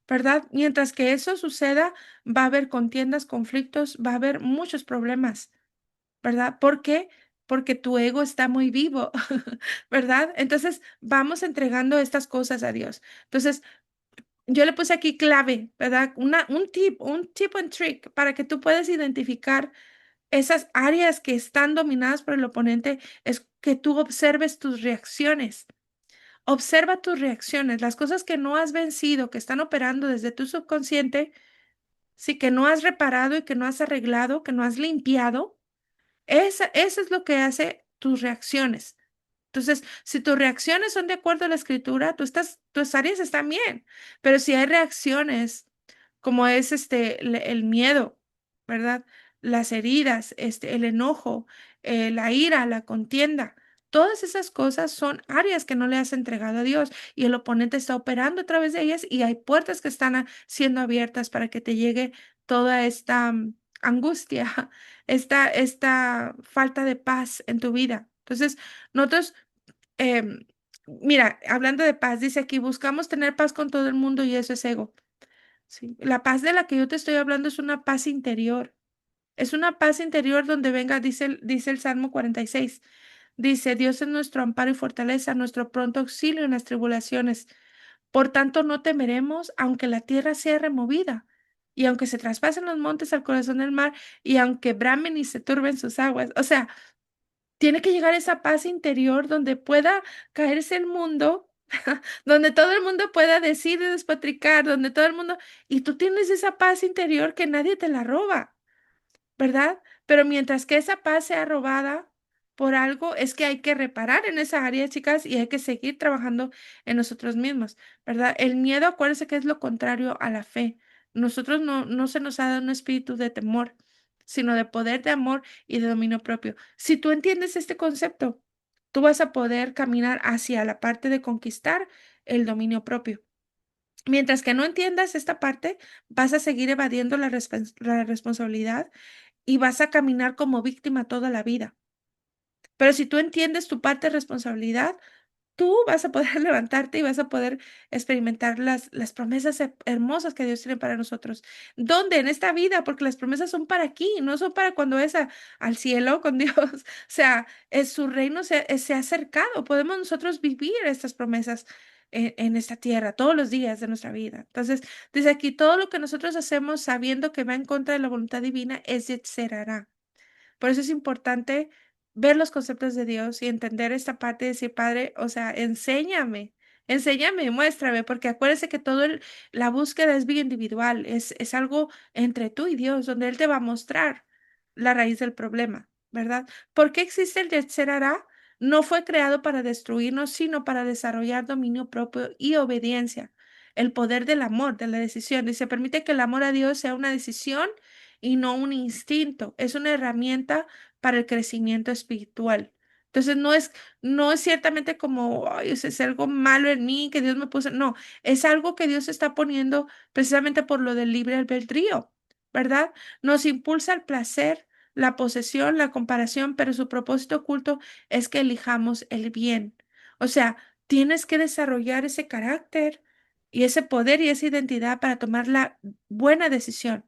¿verdad? Mientras que eso suceda, va a haber contiendas, conflictos, va a haber muchos problemas, ¿verdad? ¿Por qué? Porque tu ego está muy vivo, ¿verdad? Entonces, vamos entregando estas cosas a Dios. Entonces, yo le puse aquí clave, ¿verdad? Un tip and trick para que tú puedas identificar esas áreas que están dominadas por el oponente, es que tú observes tus reacciones. Observa tus reacciones, las cosas que no has vencido, que están operando desde tu subconsciente, sí, que no has reparado y que no has arreglado, que no has limpiado. Eso es lo que hace tus reacciones. Entonces, si tus reacciones son de acuerdo a la escritura, tus áreas están bien. Pero si hay reacciones como es el miedo, ¿verdad? Las heridas, el enojo, la ira, la contienda. Todas esas cosas son áreas que no le has entregado a Dios y el oponente está operando a través de ellas y hay puertas que están siendo abiertas para que te llegue toda esta angustia, esta falta de paz en tu vida. Entonces, nosotros mira, hablando de paz, dice aquí, buscamos tener paz con todo el mundo y eso es ego. Sí. La paz de la que yo te estoy hablando es una paz interior. Es una paz interior donde venga, dice el Salmo 46. Dice, Dios es nuestro amparo y fortaleza, nuestro pronto auxilio en las tribulaciones. Por tanto, no temeremos, aunque la tierra sea removida, y aunque se traspasen los montes al corazón del mar, y aunque bramen y se turben sus aguas. O sea, tiene que llegar esa paz interior donde pueda caerse el mundo, donde todo el mundo pueda decir y despotricar, donde todo el mundo, y tú tienes esa paz interior que nadie te la roba. ¿Verdad? Pero mientras que esa paz sea robada por algo, es que hay que reparar en esa área, chicas, y hay que seguir trabajando en nosotros mismos, ¿verdad? El miedo, acuérdense que es lo contrario a la fe. Nosotros no se nos ha dado un espíritu de temor, sino de poder, de amor y de dominio propio. Si tú entiendes este concepto, tú vas a poder caminar hacia la parte de conquistar el dominio propio. Mientras que no entiendas esta parte, vas a seguir evadiendo la responsabilidad y vas a caminar como víctima toda la vida. Pero si tú entiendes tu parte de responsabilidad, tú vas a poder levantarte y vas a poder experimentar las promesas hermosas que Dios tiene para nosotros. ¿Dónde? En esta vida, porque las promesas son para aquí, no son para cuando es al cielo con Dios. O sea, su reino se ha acercado. Podemos nosotros vivir estas promesas en esta tierra todos los días de nuestra vida. Entonces, desde aquí, todo lo que nosotros hacemos sabiendo que va en contra de la voluntad divina es Yetzerará. Por eso es importante ver los conceptos de Dios y entender esta parte de decir, Padre, o sea, enséñame, muéstrame, porque acuérdese que la búsqueda es bien individual, es algo entre tú y Dios, donde Él te va a mostrar la raíz del problema, ¿verdad? ¿Por qué existe el Yetzer Hará? No fue creado para destruirnos, sino para desarrollar dominio propio y obediencia. El poder del amor, de la decisión. Y se permite que el amor a Dios sea una decisión y no un instinto. Es una herramienta para el crecimiento espiritual. Entonces no es ciertamente como, ay, es algo malo en mí que Dios me puso. No, es algo que Dios está poniendo precisamente por lo del libre albedrío, ¿verdad? Nos impulsa el placer, la posesión, la comparación, pero su propósito oculto es que elijamos el bien. O sea, tienes que desarrollar ese carácter y ese poder y esa identidad para tomar la buena decisión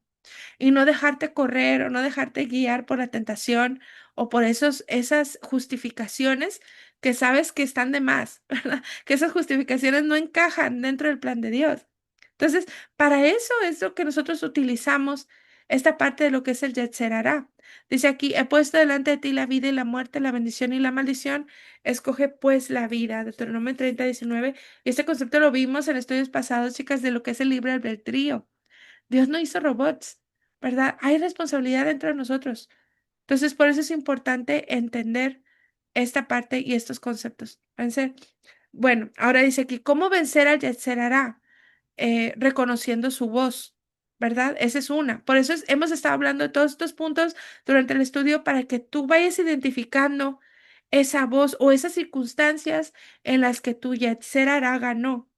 y no dejarte correr o no dejarte guiar por la tentación o por esas justificaciones que sabes que están de más, ¿verdad? Que esas justificaciones no encajan dentro del plan de Dios. Entonces, para eso es lo que nosotros utilizamos esta parte de lo que es el Yetzer Hará. Dice aquí, he puesto delante de ti la vida y la muerte, la bendición y la maldición. Escoge pues la vida. Deuteronomio 30:19. Y este concepto lo vimos en estudios pasados, chicas, de lo que es el libre albedrío. Dios no hizo robots, ¿verdad? Hay responsabilidad dentro de nosotros. Entonces, por eso es importante entender esta parte y estos conceptos. Vencer. Bueno, ahora dice aquí, ¿cómo vencer al Yetzer Hará? Reconociendo su voz, ¿verdad? Esa es una. Por eso hemos estado hablando de todos estos puntos durante el estudio para que tú vayas identificando esa voz o esas circunstancias en las que tu Yetzer Hará ganó.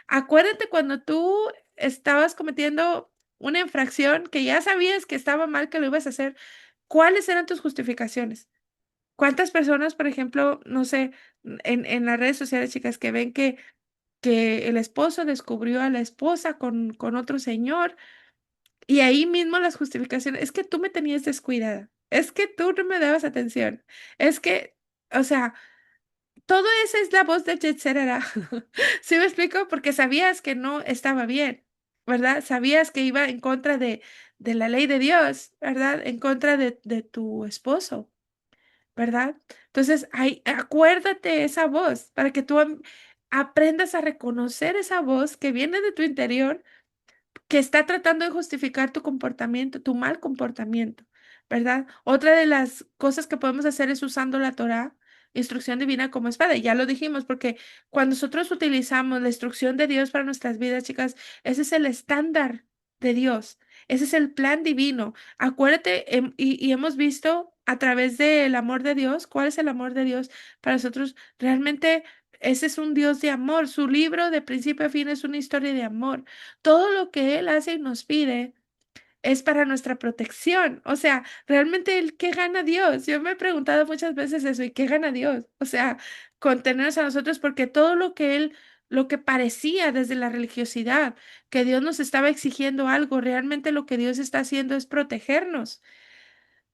Acuérdate cuando tú estabas cometiendo una infracción que ya sabías que estaba mal que lo ibas a hacer, ¿cuáles eran tus justificaciones? ¿Cuántas personas, por ejemplo, no sé, en las redes sociales, chicas, que ven que el esposo descubrió a la esposa con otro señor y ahí mismo las justificaciones, es que tú me tenías descuidada, es que tú no me dabas atención, es que, o sea, todo eso es la voz de Yetzerara. ¿Sí me explico? Porque sabías que no estaba bien, ¿verdad? Sabías que iba en contra de la ley de Dios, ¿verdad? En contra de tu esposo, ¿verdad? Entonces, acuérdate esa voz para que tú aprendas a reconocer esa voz que viene de tu interior, que está tratando de justificar tu comportamiento, tu mal comportamiento. ¿verdad? Otra de las cosas que podemos hacer es usando la Torá, instrucción divina como espada. Y ya lo dijimos, porque cuando nosotros utilizamos la instrucción de Dios para nuestras vidas, chicas, ese es el estándar de Dios. Ese es el plan divino. Acuérdate, y hemos visto a través del amor de Dios, cuál es el amor de Dios para nosotros. Realmente ese es un Dios de amor. Su libro de principio a fin es una historia de amor. Todo lo que Él hace y nos pide es para nuestra protección. O sea, realmente ¿qué gana Dios? Yo me he preguntado muchas veces eso, ¿y qué gana Dios? O sea, con tenernos a nosotros, porque todo lo que lo que parecía desde la religiosidad, que Dios nos estaba exigiendo algo, realmente lo que Dios está haciendo es protegernos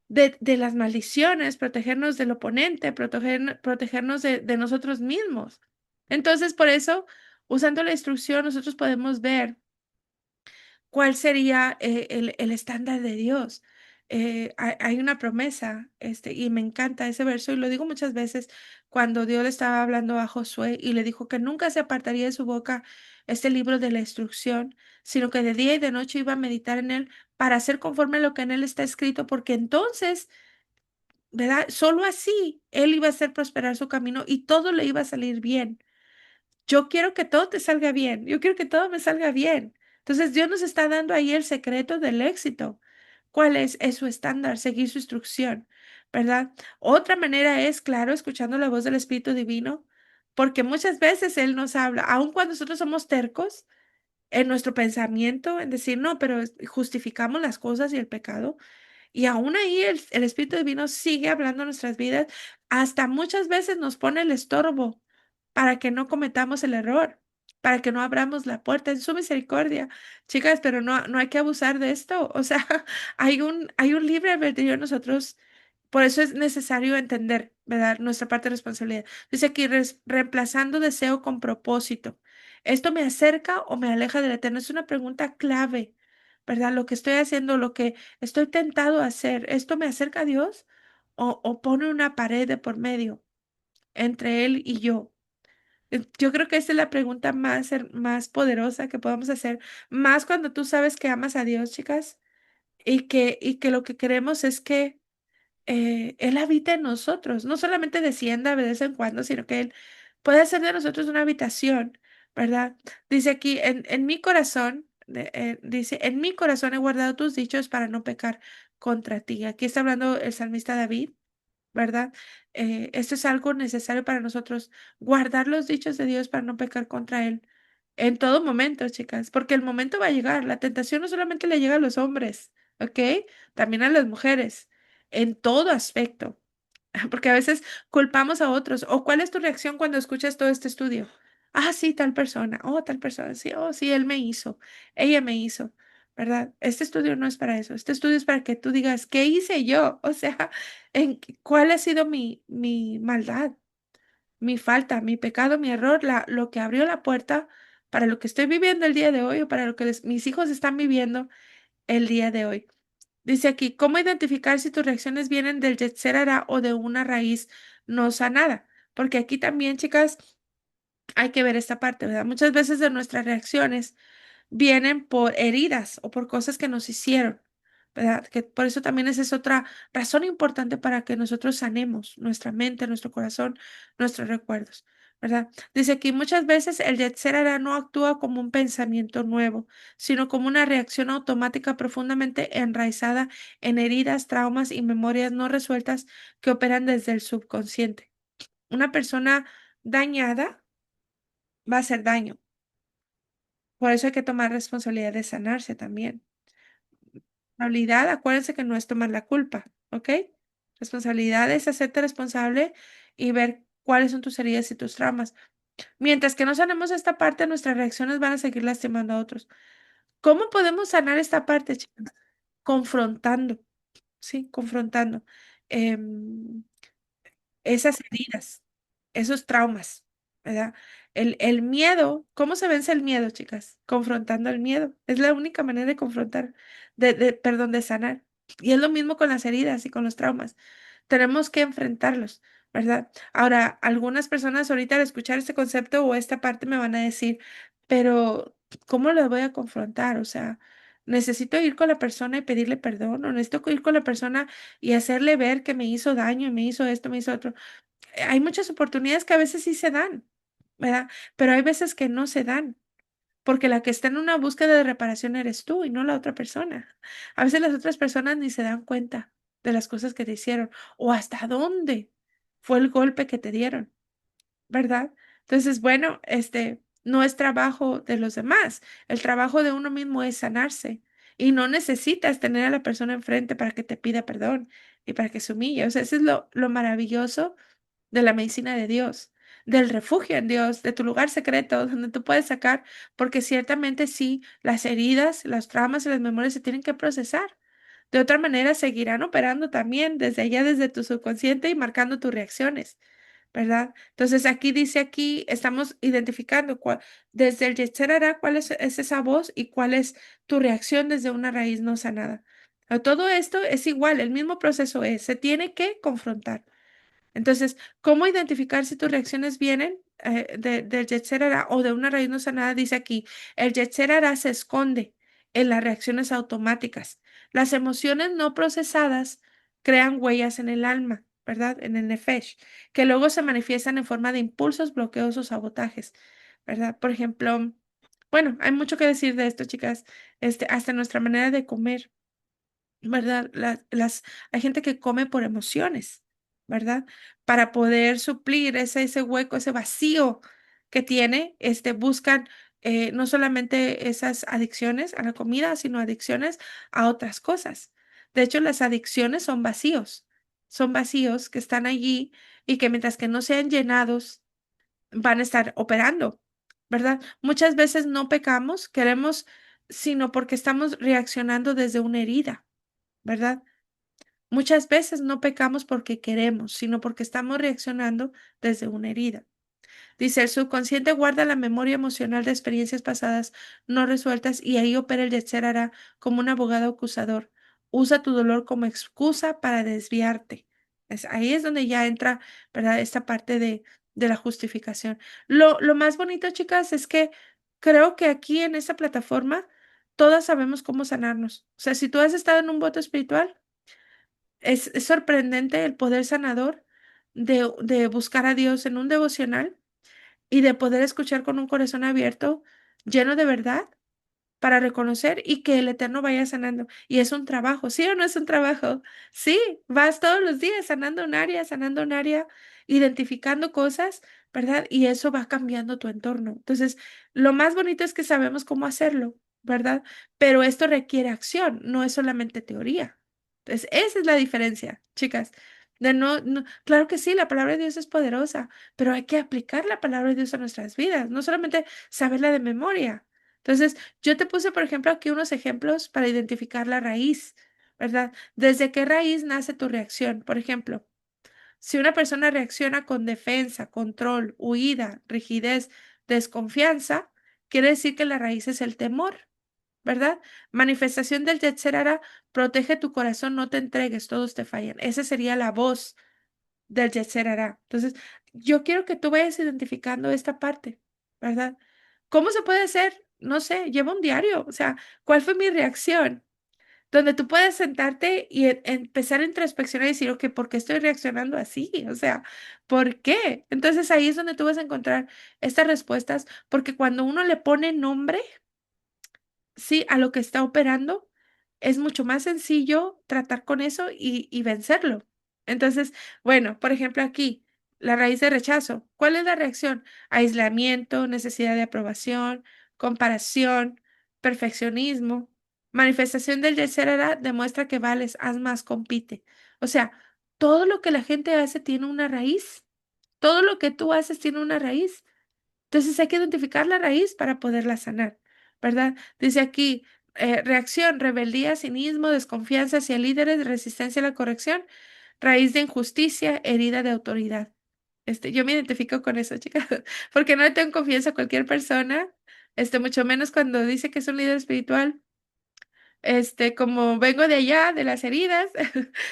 de las maldiciones, protegernos del oponente, protegernos de nosotros mismos. Entonces, por eso, usando la instrucción, nosotros podemos ver cuál sería el estándar de Dios. Hay una promesa, y me encanta ese verso, y lo digo muchas veces cuando Dios le estaba hablando a Josué y le dijo que nunca se apartaría de su boca este libro de la instrucción, sino que de día y de noche iba a meditar en él para hacer conforme a lo que en él está escrito, porque entonces, ¿verdad? Solo así él iba a hacer prosperar su camino y todo le iba a salir bien. Yo quiero que todo te salga bien. Yo quiero que todo me salga bien. Entonces, Dios nos está dando ahí el secreto del éxito. ¿Cuál es? Es su estándar, seguir su instrucción, ¿verdad? Otra manera es, claro, escuchando la voz del Espíritu Divino, porque muchas veces Él nos habla, aun cuando nosotros somos tercos en nuestro pensamiento, en decir, no, pero justificamos las cosas y el pecado. Y aún ahí el Espíritu Divino sigue hablando en nuestras vidas, hasta muchas veces nos pone el estorbo para que no cometamos el error, para que no abramos la puerta en su misericordia. Chicas, pero no hay que abusar de esto. O sea, hay un libre albedrío en nosotros. Por eso es necesario entender, ¿verdad? Nuestra parte de responsabilidad. Dice aquí, reemplazando deseo con propósito. ¿Esto me acerca o me aleja del eterno? Es una pregunta clave, ¿verdad? Lo que estoy haciendo, lo que estoy tentado a hacer, ¿esto me acerca a Dios o pone una pared de por medio entre Él y yo? Yo creo que esa es la pregunta más poderosa que podemos hacer, más cuando tú sabes que amas a Dios, chicas, y que lo que queremos es que Él habita en nosotros, no solamente descienda de vez en cuando, sino que Él puede hacer de nosotros una habitación, ¿verdad? Dice aquí, en mi corazón, dice, en mi corazón he guardado tus dichos para no pecar contra ti. Aquí está hablando el salmista David, ¿verdad? Esto es algo necesario para nosotros, guardar los dichos de Dios para no pecar contra Él. En todo momento, chicas, porque el momento va a llegar. La tentación no solamente le llega a los hombres, ¿ok? También a las mujeres, en todo aspecto. Porque a veces culpamos a otros. ¿O cuál es tu reacción cuando escuchas todo este estudio? Ah, sí, tal persona. Oh, tal persona. Sí, oh, sí, él me hizo. Ella me hizo. ¿Verdad? Este estudio no es para eso. Este estudio es para que tú digas, ¿qué hice yo? O sea, ¿cuál ha sido mi maldad, mi falta, mi pecado, mi error, lo que abrió la puerta para lo que estoy viviendo el día de hoy o para lo que mis hijos están viviendo el día de hoy? Dice aquí, ¿cómo identificar si tus reacciones vienen del Yetzer Hará o de una raíz no sanada? Porque aquí también, chicas, hay que ver esta parte, ¿verdad? Muchas veces de nuestras reacciones vienen por heridas o por cosas que nos hicieron, ¿verdad? Que por eso también esa es otra razón importante para que nosotros sanemos nuestra mente, nuestro corazón, nuestros recuerdos, ¿verdad? Dice aquí, muchas veces el Yetzer Hará no actúa como un pensamiento nuevo, sino como una reacción automática profundamente enraizada en heridas, traumas y memorias no resueltas que operan desde el subconsciente. Una persona dañada va a hacer daño. Por eso hay que tomar responsabilidad de sanarse también. Responsabilidad, acuérdense que no es tomar la culpa, ¿ok? Responsabilidad es hacerte responsable y ver cuáles son tus heridas y tus traumas. Mientras que no sanemos esta parte, nuestras reacciones van a seguir lastimando a otros. ¿Cómo podemos sanar esta parte, chicas? Confrontando, ¿sí? Confrontando esas heridas, esos traumas, ¿verdad? El miedo, ¿cómo se vence el miedo, chicas? Confrontando el miedo. Es la única manera de confrontar, perdón, de sanar. Y es lo mismo con las heridas y con los traumas. Tenemos que enfrentarlos, ¿verdad? Ahora, algunas personas ahorita al escuchar este concepto o esta parte me van a decir, pero ¿cómo lo voy a confrontar? O sea, necesito ir con la persona y pedirle perdón, o necesito ir con la persona y hacerle ver que me hizo daño y me hizo esto, me hizo otro. Hay muchas oportunidades que a veces sí se dan, ¿verdad? Pero hay veces que no se dan. Porque la que está en una búsqueda de reparación eres tú y no la otra persona. A veces las otras personas ni se dan cuenta de las cosas que te hicieron o hasta dónde fue el golpe que te dieron, ¿verdad? Entonces, bueno, no es trabajo de los demás. El trabajo de uno mismo es sanarse y no necesitas tener a la persona enfrente para que te pida perdón y para que se humille. O sea, eso es lo maravilloso de la medicina de Dios, del refugio en Dios, de tu lugar secreto, donde tú puedes sacar, porque ciertamente sí, las heridas, las traumas y las memorias se tienen que procesar. De otra manera, seguirán operando también desde allá, desde tu subconsciente y marcando tus reacciones, ¿verdad? Entonces, aquí dice, aquí estamos identificando desde el Yetzer Hará, cuál es esa voz y cuál es tu reacción desde una raíz no sanada. Todo esto es igual, el mismo proceso es, se tiene que confrontar. Entonces, ¿cómo identificar si tus reacciones vienen del Yetzer Hará o de una raíz no sanada? Dice aquí, el Yetzer Hará se esconde en las reacciones automáticas. Las emociones no procesadas crean huellas en el alma, ¿verdad? En el nefesh, que luego se manifiestan en forma de impulsos, bloqueos o sabotajes, ¿verdad? Por ejemplo, bueno, hay mucho que decir de esto, chicas, hasta nuestra manera de comer. ¿Verdad? Hay gente que come por emociones, ¿verdad? Para poder suplir ese hueco, ese vacío que tiene, buscan no solamente esas adicciones a la comida, sino adicciones a otras cosas. De hecho, las adicciones son vacíos que están allí y que mientras que no sean llenados, van a estar operando, ¿verdad? Muchas veces no pecamos, queremos, sino porque estamos reaccionando desde una herida. ¿Verdad? Muchas veces no pecamos porque queremos, sino porque estamos reaccionando desde una herida. Dice, el subconsciente guarda la memoria emocional de experiencias pasadas no resueltas y ahí opera el Yetzer Hará como un abogado acusador. Usa tu dolor como excusa para desviarte. Ahí es donde ya entra, ¿verdad? Esta parte de la justificación. Lo más bonito, chicas, es que creo que aquí en esta plataforma todas sabemos cómo sanarnos. O sea, si tú has estado en un voto espiritual, es sorprendente el poder sanador de buscar a Dios en un devocional y de poder escuchar con un corazón abierto, lleno de verdad, para reconocer y que el Eterno vaya sanando. Y es un trabajo, ¿sí o no es un trabajo? Sí, vas todos los días sanando un área, identificando cosas, ¿verdad? Y eso va cambiando tu entorno. Entonces, lo más bonito es que sabemos cómo hacerlo, ¿verdad? Pero esto requiere acción, no es solamente teoría. Entonces, esa es la diferencia, chicas. Claro que sí, la palabra de Dios es poderosa, pero hay que aplicar la palabra de Dios a nuestras vidas, no solamente saberla de memoria. Entonces, yo te puse, por ejemplo, aquí unos ejemplos para identificar la raíz, ¿verdad? ¿Desde qué raíz nace tu reacción? Por ejemplo, si una persona reacciona con defensa, control, huida, rigidez, desconfianza, quiere decir que la raíz es el temor, ¿verdad? Manifestación del Yetzer Hara, protege tu corazón, no te entregues, todos te fallan. Esa sería la voz del Yetzer Hara. Entonces, yo quiero que tú vayas identificando esta parte, ¿verdad? ¿Cómo se puede hacer? No sé, lleva un diario, o sea, ¿cuál fue mi reacción? Donde tú puedes sentarte y empezar a introspeccionar y decir, ok, ¿por qué estoy reaccionando así? O sea, ¿por qué? Entonces ahí es donde tú vas a encontrar estas respuestas, porque cuando uno le pone nombre, sí, a lo que está operando, es mucho más sencillo tratar con eso y vencerlo. Entonces, bueno, por ejemplo, aquí, la raíz de rechazo. ¿Cuál es la reacción? Aislamiento, necesidad de aprobación, comparación, perfeccionismo. Manifestación del Yetzer Hara demuestra que vales, haz más, compite. O sea, todo lo que la gente hace tiene una raíz. Todo lo que tú haces tiene una raíz. Entonces hay que identificar la raíz para poderla sanar, ¿verdad? Dice aquí, reacción, rebeldía, cinismo, desconfianza hacia líderes, resistencia a la corrección, raíz de injusticia, herida de autoridad. Yo me identifico con eso, chicas, porque no le tengo confianza a cualquier persona, mucho menos cuando dice que es un líder espiritual. Como vengo de allá, de las heridas,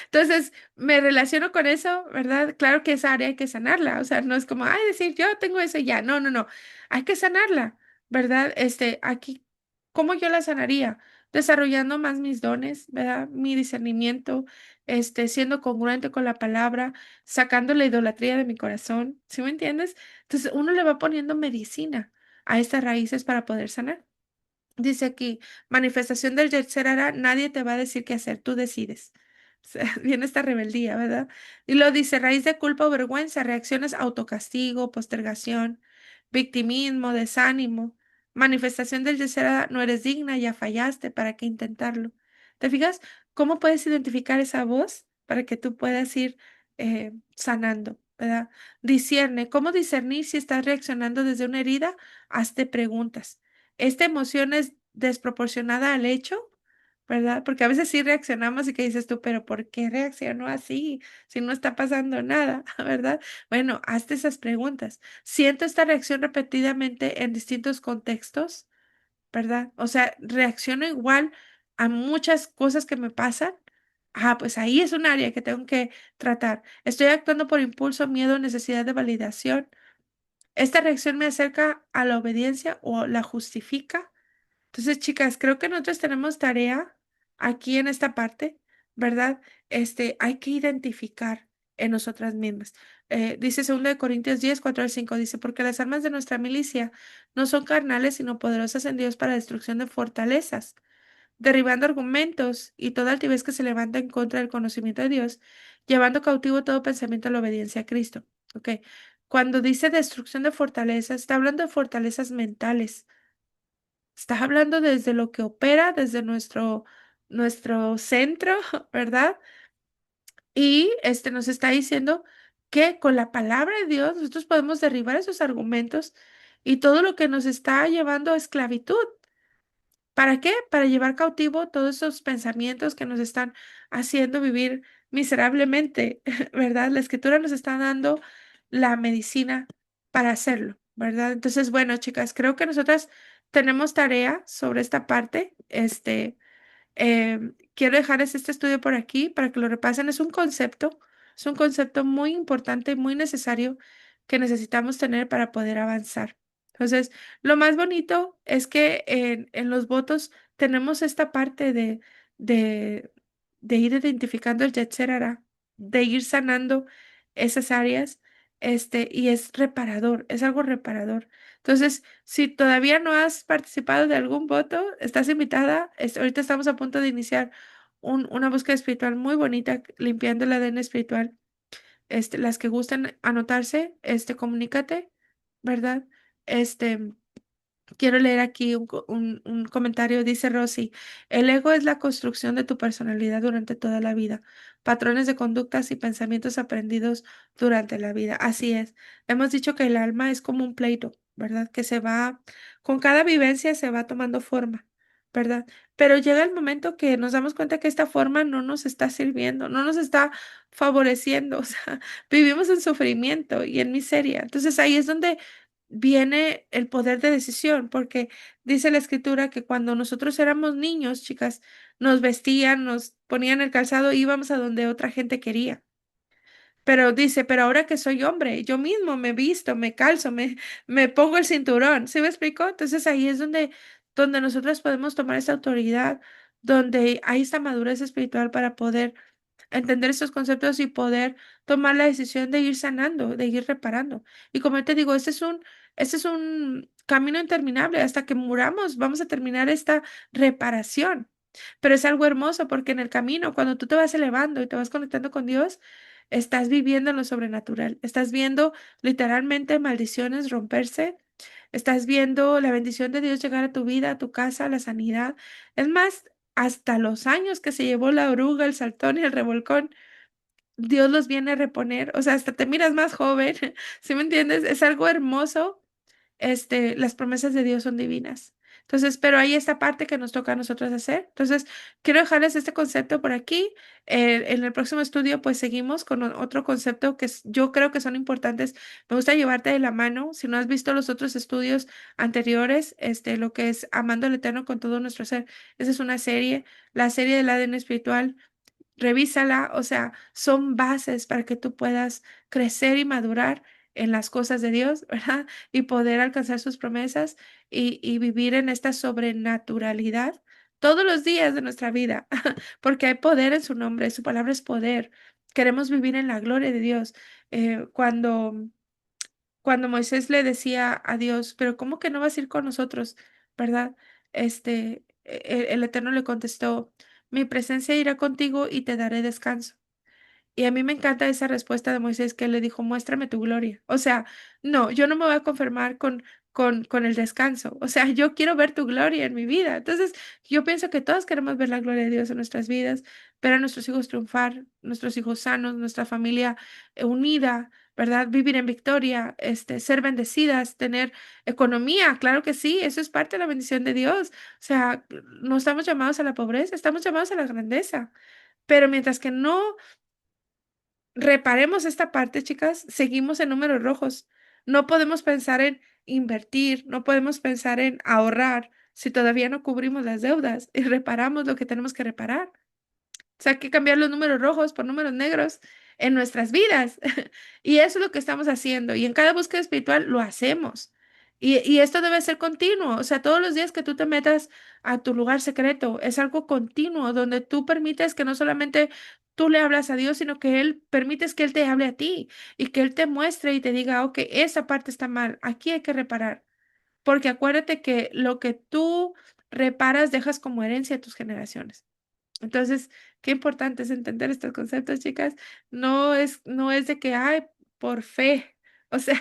entonces me relaciono con eso, ¿verdad? Claro que esa área hay que sanarla, o sea, no es como, ay, decir, yo tengo eso y ya, no, no, no, hay que sanarla, ¿verdad? Aquí, ¿cómo yo la sanaría? desarrollando más mis dones, ¿verdad? Mi discernimiento, siendo congruente con la palabra, sacando la idolatría de mi corazón, ¿sí me entiendes? Entonces uno le va poniendo medicina a estas raíces para poder sanar. Dice aquí, manifestación del Yetzer Hara, nadie te va a decir qué hacer, tú decides. O sea, viene esta rebeldía, ¿verdad? Y lo dice, raíz de culpa o vergüenza, reacciones, autocastigo, postergación, victimismo, desánimo. Manifestación del Yetzer Hara, no eres digna, ya fallaste, ¿para qué intentarlo? ¿Te fijas cómo puedes identificar esa voz para que tú puedas ir sanando, ¿verdad? Discierne, ¿cómo discernir si estás reaccionando desde una herida? Hazte preguntas. Esta emoción es desproporcionada al hecho, ¿verdad? Porque a veces sí reaccionamos y que dices tú, pero ¿por qué reaccionó así si no está pasando nada, ¿verdad? Bueno, hazte esas preguntas. Siento esta reacción repetidamente en distintos contextos, ¿verdad? O sea, reacciono igual a muchas cosas que me pasan. Ah, pues ahí es un área que tengo que tratar. Estoy actuando por impulso, miedo, necesidad de validación. ¿Esta reacción me acerca a la obediencia o la justifica? Entonces, chicas, creo que nosotros tenemos tarea aquí en esta parte, ¿verdad? Hay que identificar en nosotras mismas. Dice 2 Corintios 10, 4 al 5, dice, porque las armas de nuestra milicia no son carnales, sino poderosas en Dios para destrucción de fortalezas, derribando argumentos y toda altivez que se levanta en contra del conocimiento de Dios, llevando cautivo todo pensamiento a la obediencia a Cristo. ¿Ok? Cuando dice destrucción de fortalezas, está hablando de fortalezas mentales. Estás hablando desde lo que opera, desde nuestro centro, ¿verdad? Y nos está diciendo que con la palabra de Dios nosotros podemos derribar esos argumentos y todo lo que nos está llevando a esclavitud. ¿Para qué? Para llevar cautivo todos esos pensamientos que nos están haciendo vivir miserablemente, ¿verdad? La escritura nos está dando la medicina para hacerlo, ¿verdad? Entonces, bueno, chicas, creo que nosotras tenemos tarea sobre esta parte. Quiero dejarles este estudio por aquí para que lo repasen. Es un concepto muy importante y muy necesario que necesitamos tener para poder avanzar. Entonces, lo más bonito es que en los votos tenemos esta parte de, de ir identificando el Yetzer Hara, de ir sanando esas áreas, y es reparador, es algo reparador. Entonces, si todavía no has participado de algún voto, estás invitada. Ahorita estamos a punto de iniciar una búsqueda espiritual muy bonita, limpiando el ADN espiritual. Las que gusten anotarse, comunícate, ¿verdad? Este, Quiero leer aquí un comentario. Dice Rosy, el ego es la construcción de tu personalidad durante toda la vida, patrones de conductas y pensamientos aprendidos durante la vida. Así es. Hemos dicho que el alma es como un pleito, ¿verdad? Que con cada vivencia se va tomando forma, ¿verdad? Pero llega el momento que nos damos cuenta que esta forma no nos está sirviendo, no nos está favoreciendo, o sea, vivimos en sufrimiento y en miseria. Entonces ahí es donde viene el poder de decisión, porque dice la escritura que cuando nosotros éramos niños, chicas, nos vestían, nos ponían el calzado, íbamos a donde otra gente quería. Pero dice, pero ahora que soy hombre, yo mismo me visto, me calzo, me pongo el cinturón. ¿Sí me explico? Entonces ahí es donde nosotros podemos tomar esa autoridad, donde hay esta madurez espiritual para poder entender estos conceptos y poder tomar la decisión de ir sanando, de ir reparando. Y como te digo, este es un camino interminable. Hasta que muramos, vamos a terminar esta reparación. Pero es algo hermoso porque en el camino, cuando tú te vas elevando y te vas conectando con Dios, estás viviendo en lo sobrenatural. Estás viendo literalmente maldiciones romperse. Estás viendo la bendición de Dios llegar a tu vida, a tu casa, la sanidad. Es más, hasta los años que se llevó la oruga, el saltón y el revolcón, Dios los viene a reponer. O sea, hasta te miras más joven. ¿Sí me entiendes? Es algo hermoso. Las promesas de Dios son divinas. Entonces, pero hay esta parte que nos toca a nosotros hacer. Entonces, quiero dejarles este concepto por aquí. En el próximo estudio, pues seguimos con otro concepto que yo creo que son importantes. Me gusta llevarte de la mano. Si no has visto los otros estudios anteriores, lo que es Amando al Eterno con todo nuestro ser. Esa es una serie, la serie del ADN espiritual. Revísala, o sea, son bases para que tú puedas crecer y madurar en las cosas de Dios, ¿verdad? Y poder alcanzar sus promesas y vivir en esta sobrenaturalidad, todos los días de nuestra vida, porque hay poder en su nombre, su palabra es poder. Queremos vivir en la gloria de Dios. Cuando Moisés le decía a Dios, pero ¿cómo que no vas a ir con nosotros? ¿Verdad? El Eterno le contestó, mi presencia irá contigo y te daré descanso. Y a mí me encanta esa respuesta de Moisés que él le dijo, muéstrame tu gloria. O sea, no, yo no me voy a conformar con el descanso. O sea, yo quiero ver tu gloria en mi vida. Entonces, yo pienso que todos queremos ver la gloria de Dios en nuestras vidas, ver a nuestros hijos triunfar, nuestros hijos sanos, nuestra familia unida, ¿verdad? Vivir en victoria, ser bendecidas, tener economía. Claro que sí, eso es parte de la bendición de Dios. O sea, no estamos llamados a la pobreza, estamos llamados a la grandeza. Pero mientras que no reparemos esta parte, chicas, seguimos en números rojos. No podemos pensar en invertir, no podemos pensar en ahorrar si todavía no cubrimos las deudas y reparamos lo que tenemos que reparar. O sea, hay que cambiar los números rojos por números negros en nuestras vidas. Y eso es lo que estamos haciendo. Y en cada búsqueda espiritual lo hacemos. Y esto debe ser continuo. O sea, todos los días que tú te metas a tu lugar secreto, es algo continuo donde tú permites que no solamente tú le hablas a Dios, sino que Él permites que Él te hable a ti y que Él te muestre y te diga, ok, esa parte está mal, aquí hay que reparar. Porque acuérdate que lo que tú reparas dejas como herencia a tus generaciones. Entonces, qué importante es entender estos conceptos, chicas. No es de que, ay, por fe. O sea,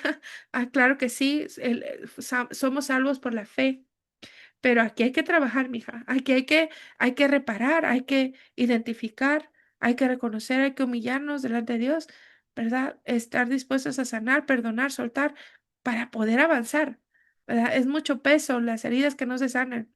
claro que sí, somos salvos por la fe, pero aquí hay que trabajar, mija. Aquí hay que reparar, hay que identificar, hay que reconocer, hay que humillarnos delante de Dios, ¿verdad? Estar dispuestos a sanar, perdonar, soltar para poder avanzar, ¿verdad? Es mucho peso las heridas que no se sanan.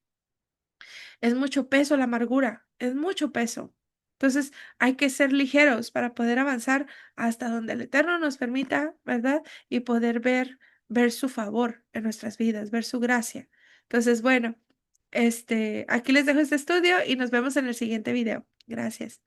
Es mucho peso la amargura, es mucho peso. Entonces hay que ser ligeros para poder avanzar hasta donde el Eterno nos permita, ¿verdad? Y poder ver su favor en nuestras vidas, ver su gracia. Entonces, bueno, aquí les dejo este estudio y nos vemos en el siguiente video. Gracias.